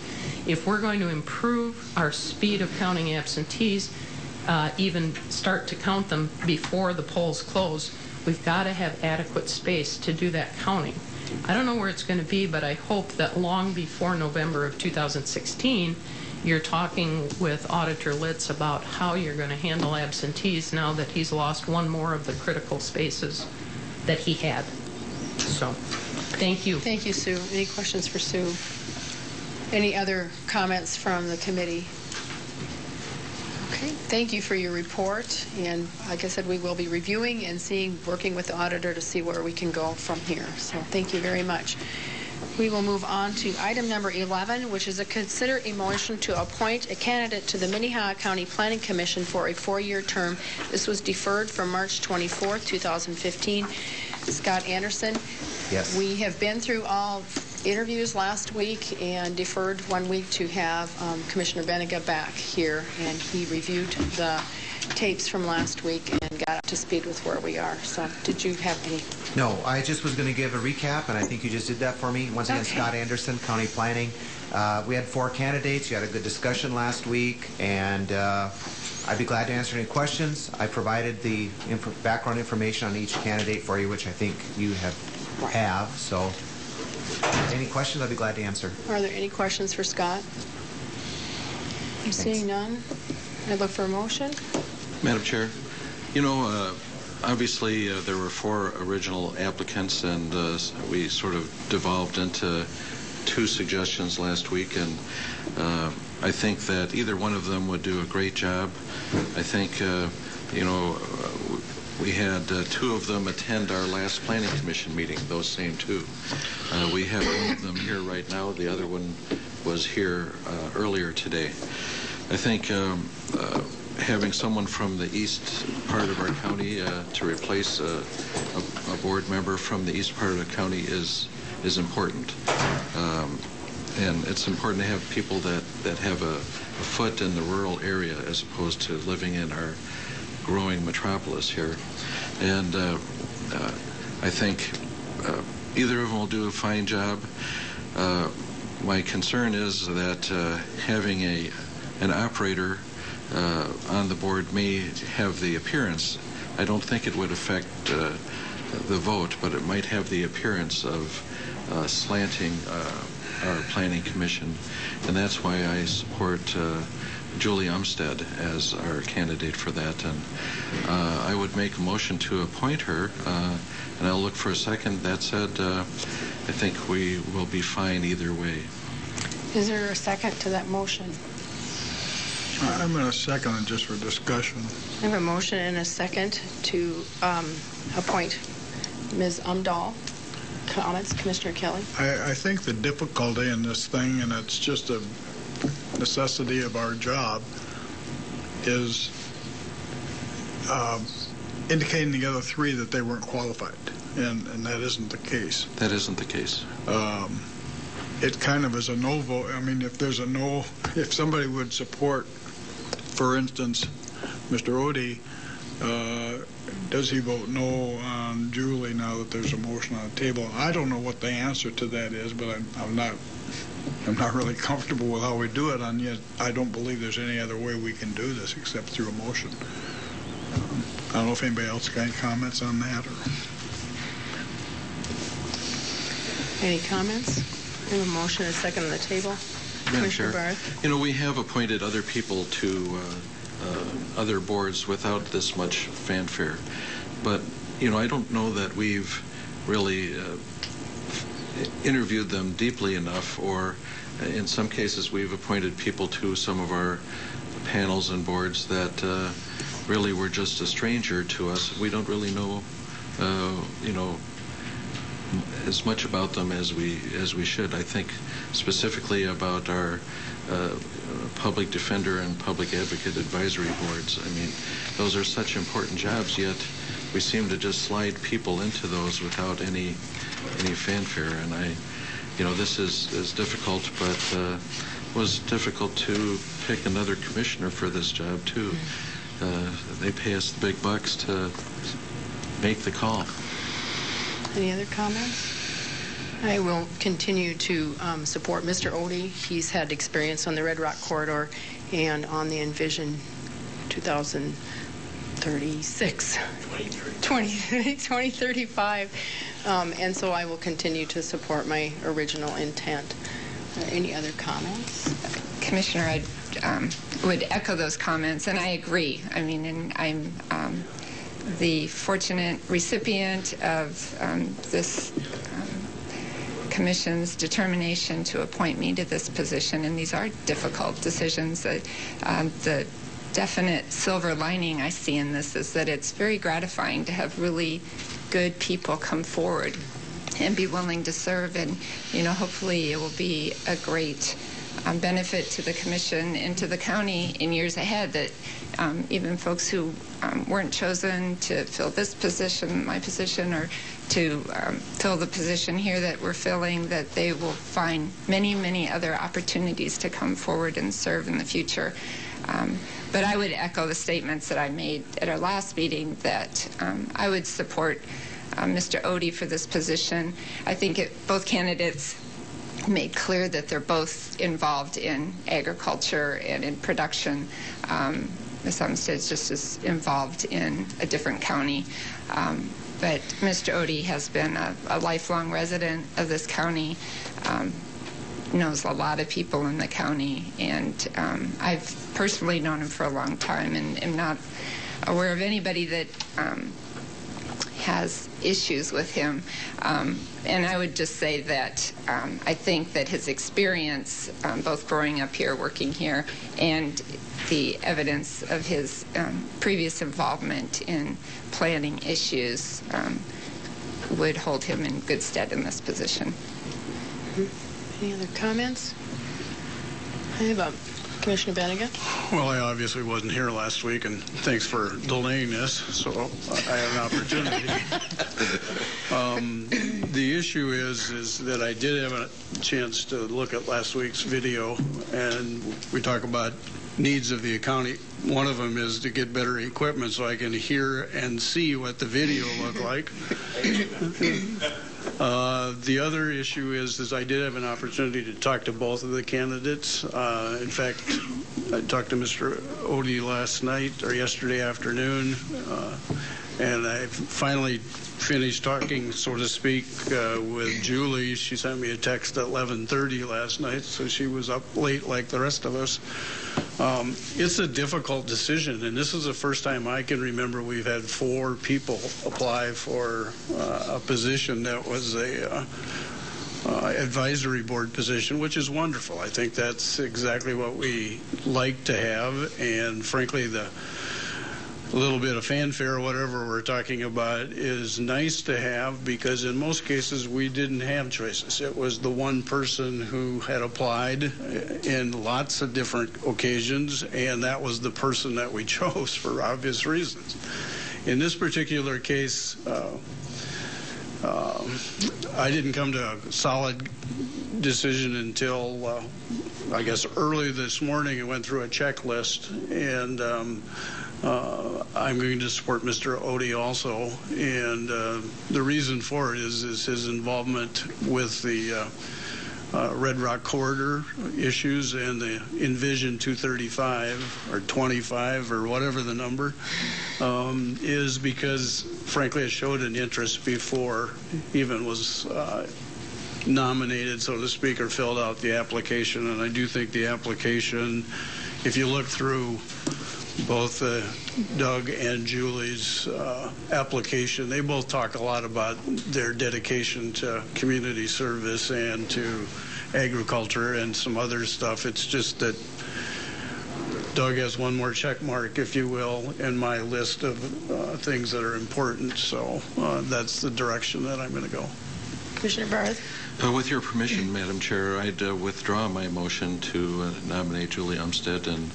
If we're going to improve our speed of counting absentees, even start to count them before the polls close, we've got to have adequate space to do that counting. I don't know where it's going to be, but I hope that long before November of 2016, you're talking with Auditor Litz about how you're going to handle absentees now that he's lost one more of the critical spaces that he had. So, thank you. Thank you, Sue. Any questions for Sue? Any other comments from the committee? Okay, thank you for your report. And like I said, we will be reviewing and working with the auditor to see where we can go from here. So thank you very much. We will move on to item number 11, which is consider a motion to appoint a candidate to the Minnehaha County Planning Commission for a 4-year term. This was deferred from March 24th, 2015. Scott Anderson. Yes. We have been through all interviews last week and deferred 1 week to have Commissioner Benega back here, and he reviewed the tapes from last week and got up to speed with where we are. So did you have any? No, I just was going to give a recap, and I think you just did that for me. Once again, Okay. Scott Anderson, County Planning. We had 4 candidates. You had a good discussion last week, and I'd be glad to answer any questions. I provided the background information on each candidate for you, which I think you have. So any questions, I'd be glad to answer. Are there any questions for Scott? I'm seeing none. I look for a motion. Madam Chair, obviously there were 4 original applicants, and we sort of devolved into 2 suggestions last week, and I think that either one of them would do a great job. I think, we had 2 of them attend our last Planning Commission meeting, those same 2. We have one of them here right now. The other one was here earlier today. I think having someone from the east part of our county to replace a board member from the east part of the county is important. And it's important to have people that have a foot in the rural area as opposed to living in our growing metropolis here. And I think either of them will do a fine job. My concern is that having an operator on the board may have the appearance, I don't think it would affect the vote, but it might have the appearance of slanting our Planning Commission, and that's why I support Julie Umstead as our candidate for that, and I would make a motion to appoint her, and I'll look for a second. That said, I think we will be fine either way. Is there a second to that motion? I'm going to second it just for discussion. I have a motion and a second to appoint Ms. Umdahl. Comments, Commissioner Kelly? I think the difficulty in this thing, and it's just a necessity of our job, is indicating the other 3 that they weren't qualified, and that isn't the case. That isn't the case. It kind of is a no vote. I mean, if there's a no, if somebody would support, for instance, Mr. Odie, does he vote no on Julie now that there's a motion on the table? I don't know what the answer to that is, but I'm not really comfortable with how we do it, and yet I don't believe there's any other way we can do this except through a motion. I don't know if anybody else got any comments on that. Any comments? We have a motion and a second on the table. Madam Commissioner Chair, Barth? we have appointed other people to other boards without this much fanfare, but I don't know that we've really interviewed them deeply enough, or in some cases we've appointed people to some of our panels and boards that really were just a stranger to us. We don't really know as much about them as we should. I think specifically about our public defender and public advocate advisory boards. I mean, those are such important jobs, yet we seem to just slide people into those without any fanfare. And this is difficult, but it was difficult to pick another commissioner for this job too. They pay us the big bucks to make the call. Any other comments? I will continue to support Mr. Odie. He's had experience on the Red Rock Corridor and on the Envision 2036. 2035. And so I will continue to support my original intent. Any other comments? Commissioner, I would echo those comments, and I agree. I mean, and I'm the fortunate recipient of this Commission's determination to appoint me to this position, and these are difficult decisions. The definite silver lining I see in this is that it's very gratifying to have really good people come forward and be willing to serve, and hopefully it will be a great benefit to the Commission and to the county in years ahead, that even folks who weren't chosen to fill this position, my position, or to fill the position here that we're filling, that they will find many, many other opportunities to come forward and serve in the future. But I would echo the statements that I made at our last meeting, that I would support Mr. Odie for this position. I think both candidates made clear that they're both involved in agriculture and in production. Ms. Umstead's just as involved in a different county. But Mr. Odie has been a lifelong resident of this county, knows a lot of people in the county, and I've personally known him for a long time and am not aware of anybody that has issues with him. And I would just say that I think that his experience, both growing up here, working here, and the evidence of his previous involvement in planning issues would hold him in good stead in this position. Any other comments? I have Commissioner Bennigan. Well, I obviously wasn't here last week, and thanks for delaying this, so I have an opportunity. The issue is that I did have a chance to look at last week's video, and we talk about needs of the county. One of them is to get better equipment so I can hear and see what the video looked like. The other issue is I did have an opportunity to talk to both of the candidates. In fact, I talked to Mr. Odie last night or yesterday afternoon, and I finally finished talking, so to speak, with Julie. She sent me a text at 11:30 last night, so she was up late like the rest of us. It's a difficult decision, and this is the first time I can remember we've had 4 people apply for a position that was a advisory board position, which is wonderful. I think that's exactly what we like to have, and frankly, the little bit of fanfare, whatever we're talking about, is nice to have, because in most cases we didn't have choices. It was the one person who had applied in lots of different occasions, and that was the person that we chose for obvious reasons. In this particular case, I didn't come to a solid decision until I guess early this morning. I went through a checklist, and I'm going to support Mr. Odie also, and the reason for it is his involvement with the Red Rock Corridor issues and the Envision 235 or 25 or whatever the number is because, frankly, it showed an interest before even was nominated, so to speak, or filled out the application. And I do think the application, if you look through both Doug and Julie's application, they both talk a lot about their dedication to community service and to agriculture and some other stuff. It's just that Doug has one more check mark, if you will, in my list of things that are important. So that's the direction that I'm going to go. Commissioner Barth? With your permission, Madam Chair, I'd withdraw my motion to nominate Julie Umstead, and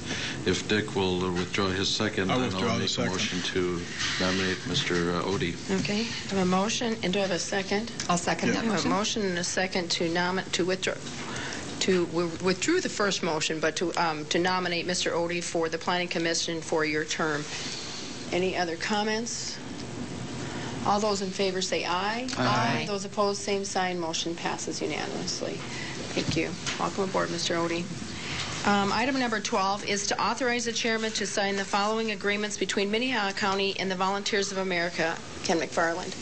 if Dick will withdraw his second, then I'll make a motion to nominate Mr. Odie. Okay, I have a motion, and do I have a second? I'll second that I have a motion. motion and a second to withdraw. We withdrew the first motion, but to nominate Mr. Odie for the Planning Commission for your term. Any other comments? All those in favor say aye. Aye. Those opposed, same sign. Motion passes unanimously. Thank you. Welcome aboard, Mr. Odie. Item number 12 is to authorize the chairman to sign the following agreements between Minnehaha County and the Volunteers of America. Ken McFarland.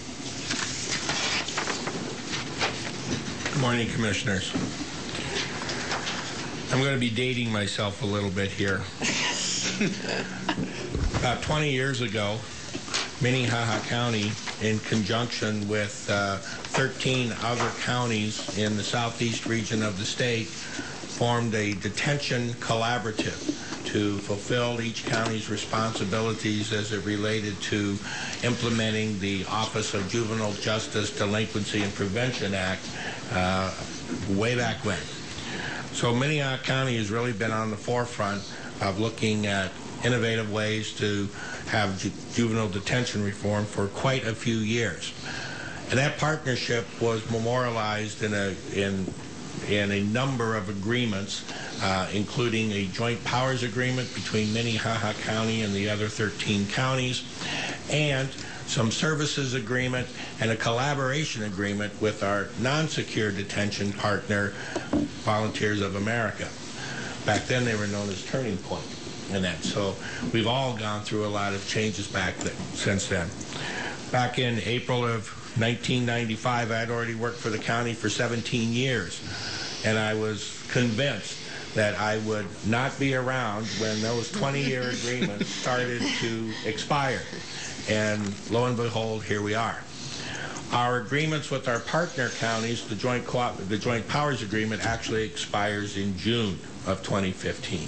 Good morning, Commissioners. I'm going to be dating myself a little bit here. About 20 years ago, Minnehaha County, in conjunction with 13 other counties in the southeast region of the state, formed a detention collaborative to fulfill each county's responsibilities as it related to implementing the Office of Juvenile Justice Delinquency and Prevention Act way back when. So Minnehaha County has really been on the forefront of looking at innovative ways to have juvenile detention reform for quite a few years. And that partnership was memorialized in a number of agreements, including a joint powers agreement between Minnehaha County and the other 13 counties, and some services agreement and a collaboration agreement with our non-secure detention partner, Volunteers of America. Back then they were known as Turning Point. And that. So we've all gone through a lot of changes since then. Back in April of 1995, I had already worked for the county for 17 years, and I was convinced that I would not be around when those 20-year agreements started to expire. And lo and behold, here we are. Our agreements with our partner counties, the joint powers agreement actually expires in June of 2015.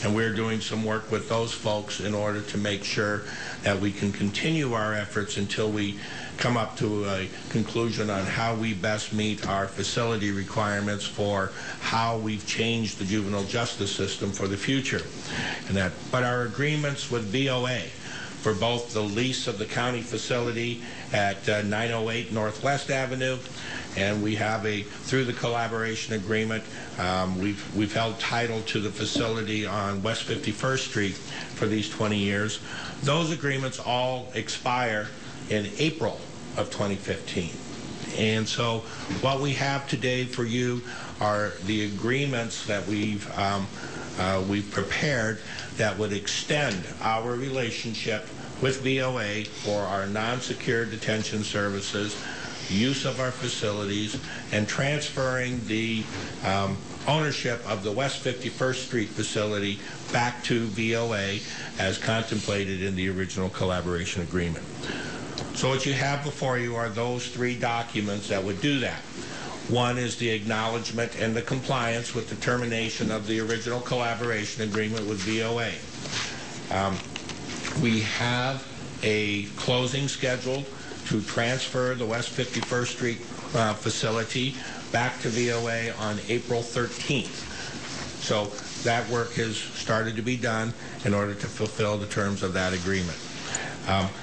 And we're doing some work with those folks in order to make sure that we can continue our efforts until we come up to a conclusion on how we best meet our facility requirements for how we've changed the juvenile justice system for the future. But our agreements with VOA for both the lease of the county facility at 908 Northwest Avenue, and we have through the collaboration agreement, we've held title to the facility on West 51st Street for these 20 years. Those agreements all expire in April of 2015. And so what we have today for you are the agreements that we've prepared that would extend our relationship with VOA for our non-secure detention services, use of our facilities, and transferring the ownership of the West 51st Street facility back to VOA as contemplated in the original collaboration agreement. So what you have before you are those three documents that would do that. One is the acknowledgement and the compliance with the termination of the original collaboration agreement with VOA. We have a closing scheduled to transfer the West 51st Street facility back to VOA on April 13th. So that work has started to be done in order to fulfill the terms of that agreement.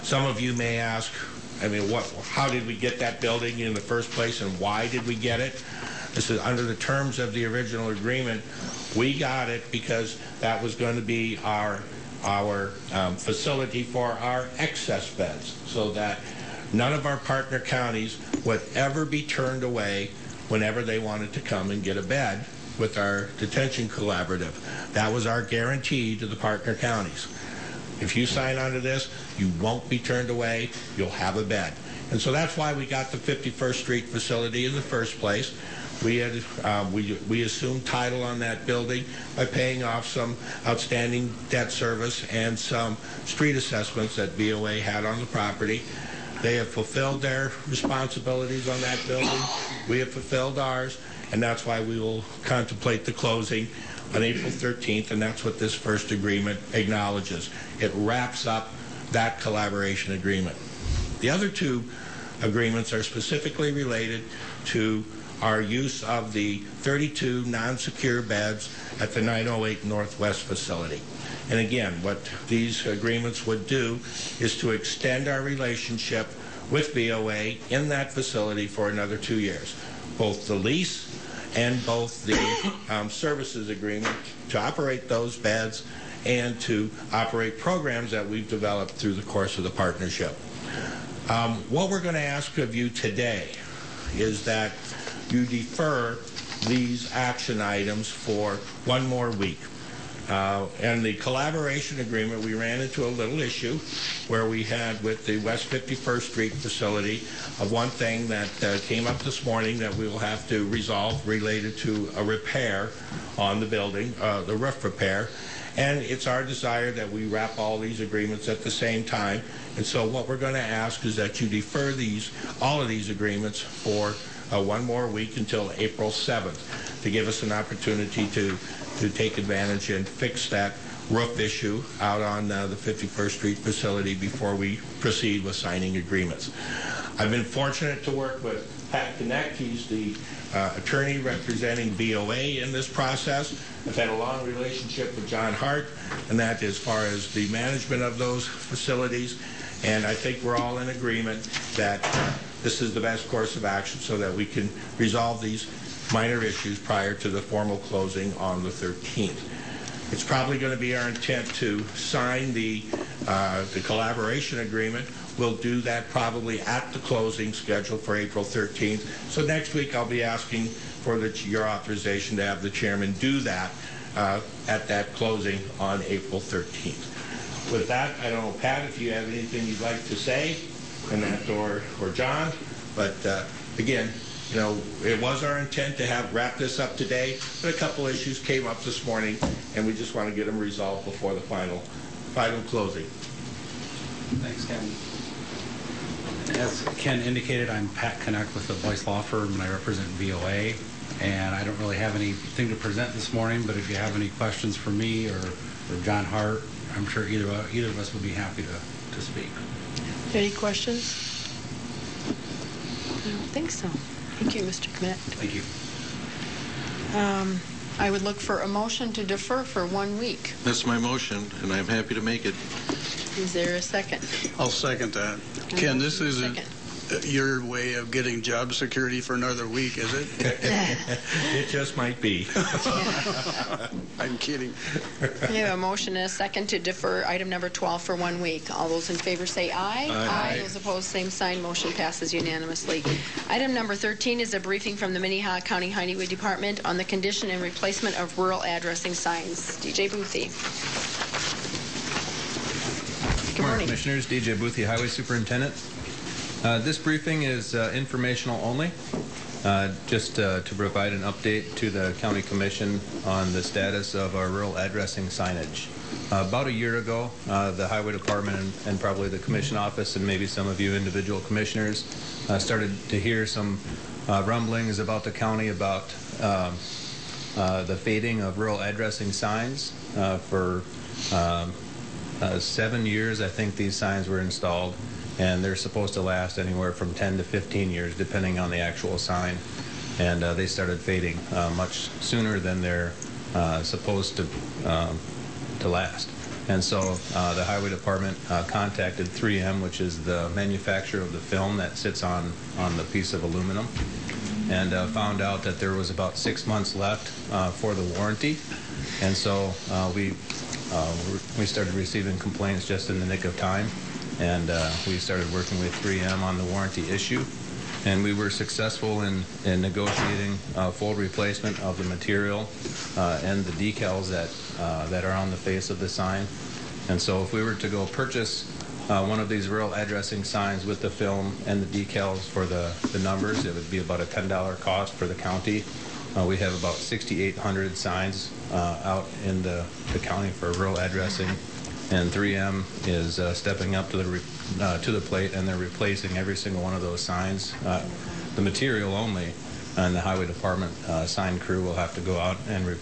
Some of you may ask, how did we get that building in the first place and why did we get it? This is under the terms of the original agreement. We got it because that was going to be our facility for our excess beds, so that none of our partner counties would ever be turned away whenever they wanted to come and get a bed with our detention collaborative. That was our guarantee to the partner counties. If you sign onto this, you won't be turned away, you'll have a bed. And so that's why we got the 51st Street facility in the first place. We assumed title on that building by paying off some outstanding debt service and some street assessments that VOA had on the property. They have fulfilled their responsibilities on that building. We have fulfilled ours, and that's why we will contemplate the closing on April 13th, and that's what this first agreement acknowledges. It wraps up that collaboration agreement. The other two agreements are specifically related to our use of the 32 non-secure beds at the 908 Northwest facility. And again, what these agreements would do is to extend our relationship with VOA in that facility for another 2 years, both the lease and both the services agreement to operate those beds and to operate programs that we've developed through the course of the partnership. What we're going to ask of you today is that you defer these action items for one more week. And the collaboration agreement, we ran into a little issue where we had with the West 51st Street facility of one thing that came up this morning that we will have to resolve related to a repair on the building, the roof repair. And it's our desire that we wrap all these agreements at the same time. And so what we're going to ask is that you defer all of these agreements for one more week until April 7th to give us an opportunity to take advantage and fix that roof issue out on the 51st Street facility before we proceed with signing agreements. I've been fortunate to work with Pat Connect. He's the attorney representing VOA in this process. I've had a long relationship with John Hart, and that as far as the management of those facilities. And I think we're all in agreement that this is the best course of action so that we can resolve these minor issues prior to the formal closing on the 13th. It's probably going to be our intent to sign the collaboration agreement. We'll do that probably at the closing scheduled for April 13th. So next week I'll be asking for your authorization to have the chairman do that at that closing on April 13th. With that, I don't know, Pat, if you have anything you'd like to say, and that, or John, but again, you know, it was our intent to wrap this up today, but a couple issues came up this morning, and we just want to get them resolved before the final closing. Thanks, Ken. As Ken indicated, I'm Pat Connect with the Boyce Law Firm, and I represent VOA. And I don't really have anything to present this morning, but if you have any questions for me or John Hart, I'm sure either of us would be happy to speak. Any questions? I don't think so. Thank you, Mr. Connect. Thank you. I would look for a motion to defer for 1 week. That's my motion, and I'm happy to make it. Is there a second? I'll second that. Ken, this isn't your way of getting job security for another week, is it? It just might be. I'm kidding. We have a motion and a second to defer item number 12 for 1 week. All those in favor say aye. Aye. Those opposed, same sign. Motion passes unanimously. Item number 13 is a briefing from the Minnehaha County Highway Department on the condition and replacement of rural addressing signs. DJ Boothie. Good morning. Commissioners. DJ Boothie, Highway Superintendent. This briefing is informational only, just to provide an update to the County Commission on the status of our rural addressing signage. About a year ago, the Highway Department and probably the Commission Office and maybe some of you individual commissioners started to hear some rumblings about the county about the fading of rural addressing signs. For 7 years, I think these signs were installed, and they're supposed to last anywhere from 10 to 15 years, depending on the actual sign. And they started fading much sooner than they're supposed to last. And so the Highway Department contacted 3M, which is the manufacturer of the film that sits on the piece of aluminum, and found out that there was about 6 months left for the warranty. And so we started receiving complaints just in the nick of time. And we started working with 3M on the warranty issue, and we were successful in negotiating full replacement of the material and the decals that are on the face of the sign. And so if we were to go purchase one of these rural addressing signs with the film and the decals for the numbers, it would be about a $10 cost for the county. We have about 6,800 signs out in the county for rural addressing. And 3M is stepping up to the plate, and they're replacing every single one of those signs. The material only, and the Highway Department sign crew will have to go out and do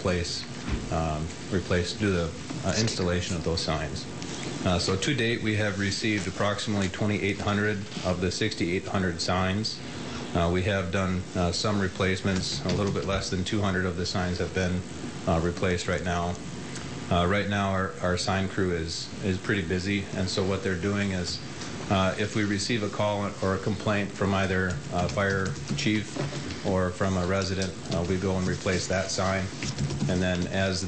the installation of those signs. So to date, we have received approximately 2,800 of the 6,800 signs. We have done some replacements. A little bit less than 200 of the signs have been replaced right now. Right now, our sign crew is pretty busy, and so what they're doing is if we receive a call or a complaint from either fire chief or from a resident, we go and replace that sign. And then as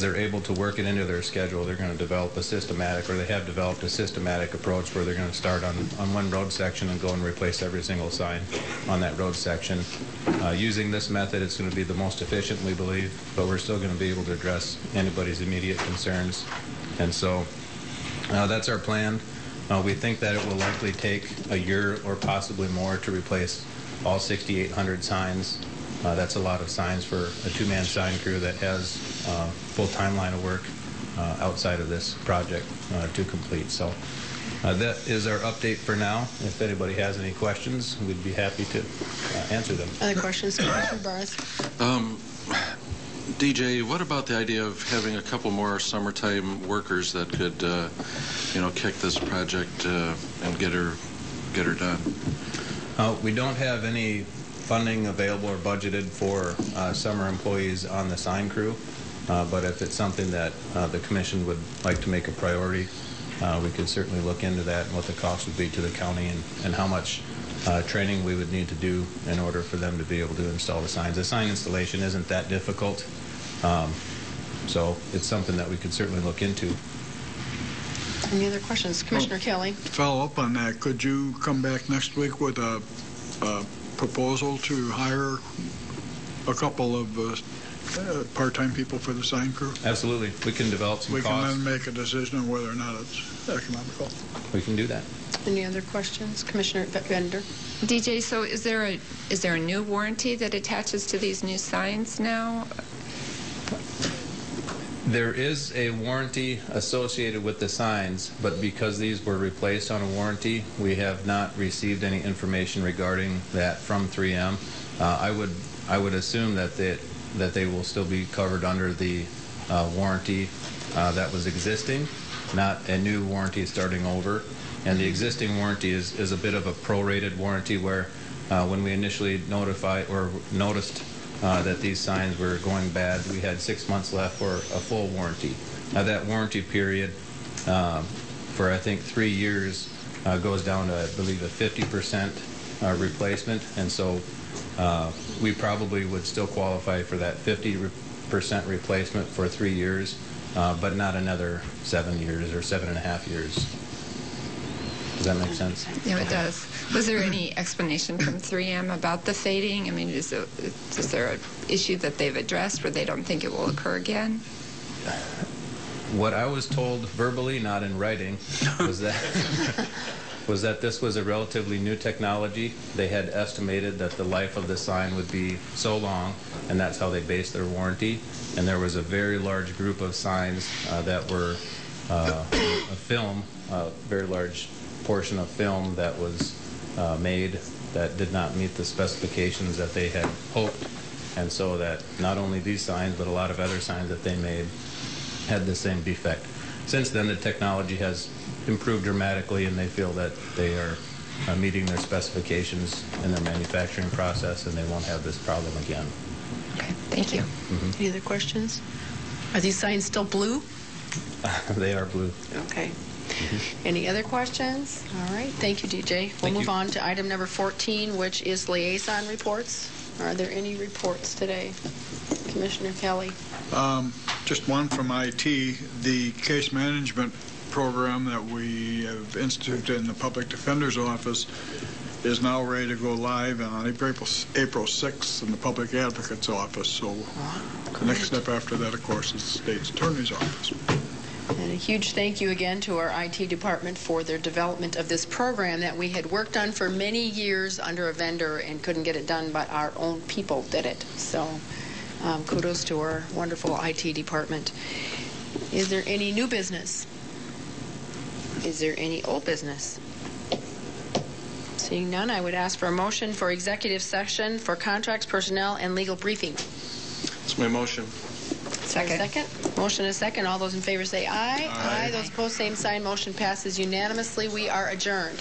they're able to work it into their schedule, they're going to develop a systematic, or they have developed a systematic approach where they're going to start on one road section and go and replace every single sign on that road section. Using this method, it's going to be the most efficient, we believe, but we're still going to be able to address anybody's immediate concerns. And so that's our plan. We think that it will likely take a year or possibly more to replace all 6,800 signs. That's a lot of signs for a two-man sign crew that has full timeline of work outside of this project to complete. So that is our update for now. If anybody has any questions, we'd be happy to answer them. Other questions, Commissioner Barth? DJ, what about the idea of having a couple more summertime workers that could, kick this project and get her done? We don't have any funding available or budgeted for summer employees on the sign crew, but if it's something that the commission would like to make a priority, we could certainly look into that and what the cost would be to the county and how much training we would need to do in order for them to be able to install the signs. The sign installation isn't that difficult, so it's something that we could certainly look into. Any other questions? Commissioner Kelly? To follow up on that, could you come back next week with a proposal to hire a couple of part-time people for the sign crew? Absolutely. We can develop some costs. We can then make a decision on whether or not it's economical. We can do that. Any other questions? Commissioner Bender? DJ, so is there a new warranty that attaches to these new signs now? There is a warranty associated with the signs, but because these were replaced on a warranty, we have not received any information regarding that from 3M. I would assume that they will still be covered under the warranty that was existing, not a new warranty starting over. And the existing warranty is a bit of a prorated warranty where when we initially noticed that these signs were going bad, we had 6 months left for a full warranty. Now that warranty period for I think 3 years goes down to, I believe, a 50% replacement, and so we probably would still qualify for that 50% replacement for 3 years, but not another 7 years or 7.5 years. Does that make sense? Yeah, it does. Was there any explanation from 3M about the fading? I mean, is there an issue that they've addressed where they don't think it will occur again? What I was told verbally, not in writing, was that this was a relatively new technology. They had estimated that the life of the sign would be so long, and that's how they based their warranty. And there was a very large group of signs that were a film, a very large portion of film that was made that did not meet the specifications that they had hoped, and so that not only these signs but a lot of other signs that they made had the same defect. Since then, the technology has improved dramatically, and they feel that they are meeting their specifications in their manufacturing process, and they won't have this problem again. Okay, thank you. Mm-hmm. Any other questions? Are these signs still blue? They are blue. Okay. Any other questions? All right. Thank you, DJ. We'll move on to item number 14, which is liaison reports. Are there any reports today? Commissioner Kelly. Just one from IT. The case management program that we have instituted in the Public Defender's Office is now ready to go live on April 6th in the Public Advocate's Office. So the next step after that, of course, is the State's Attorney's Office. And a huge thank you again to our IT department for their development of this program that we had worked on for many years under a vendor and couldn't get it done, but our own people did it. So kudos to our wonderful IT department. Is there any new business? Is there any old business? Seeing none, I would ask for a motion for executive session for contracts, personnel, and legal briefing. It's my motion. Second. Motion is second. All those in favor say aye. Aye. Those opposed, same sign. Motion passes unanimously. We are adjourned.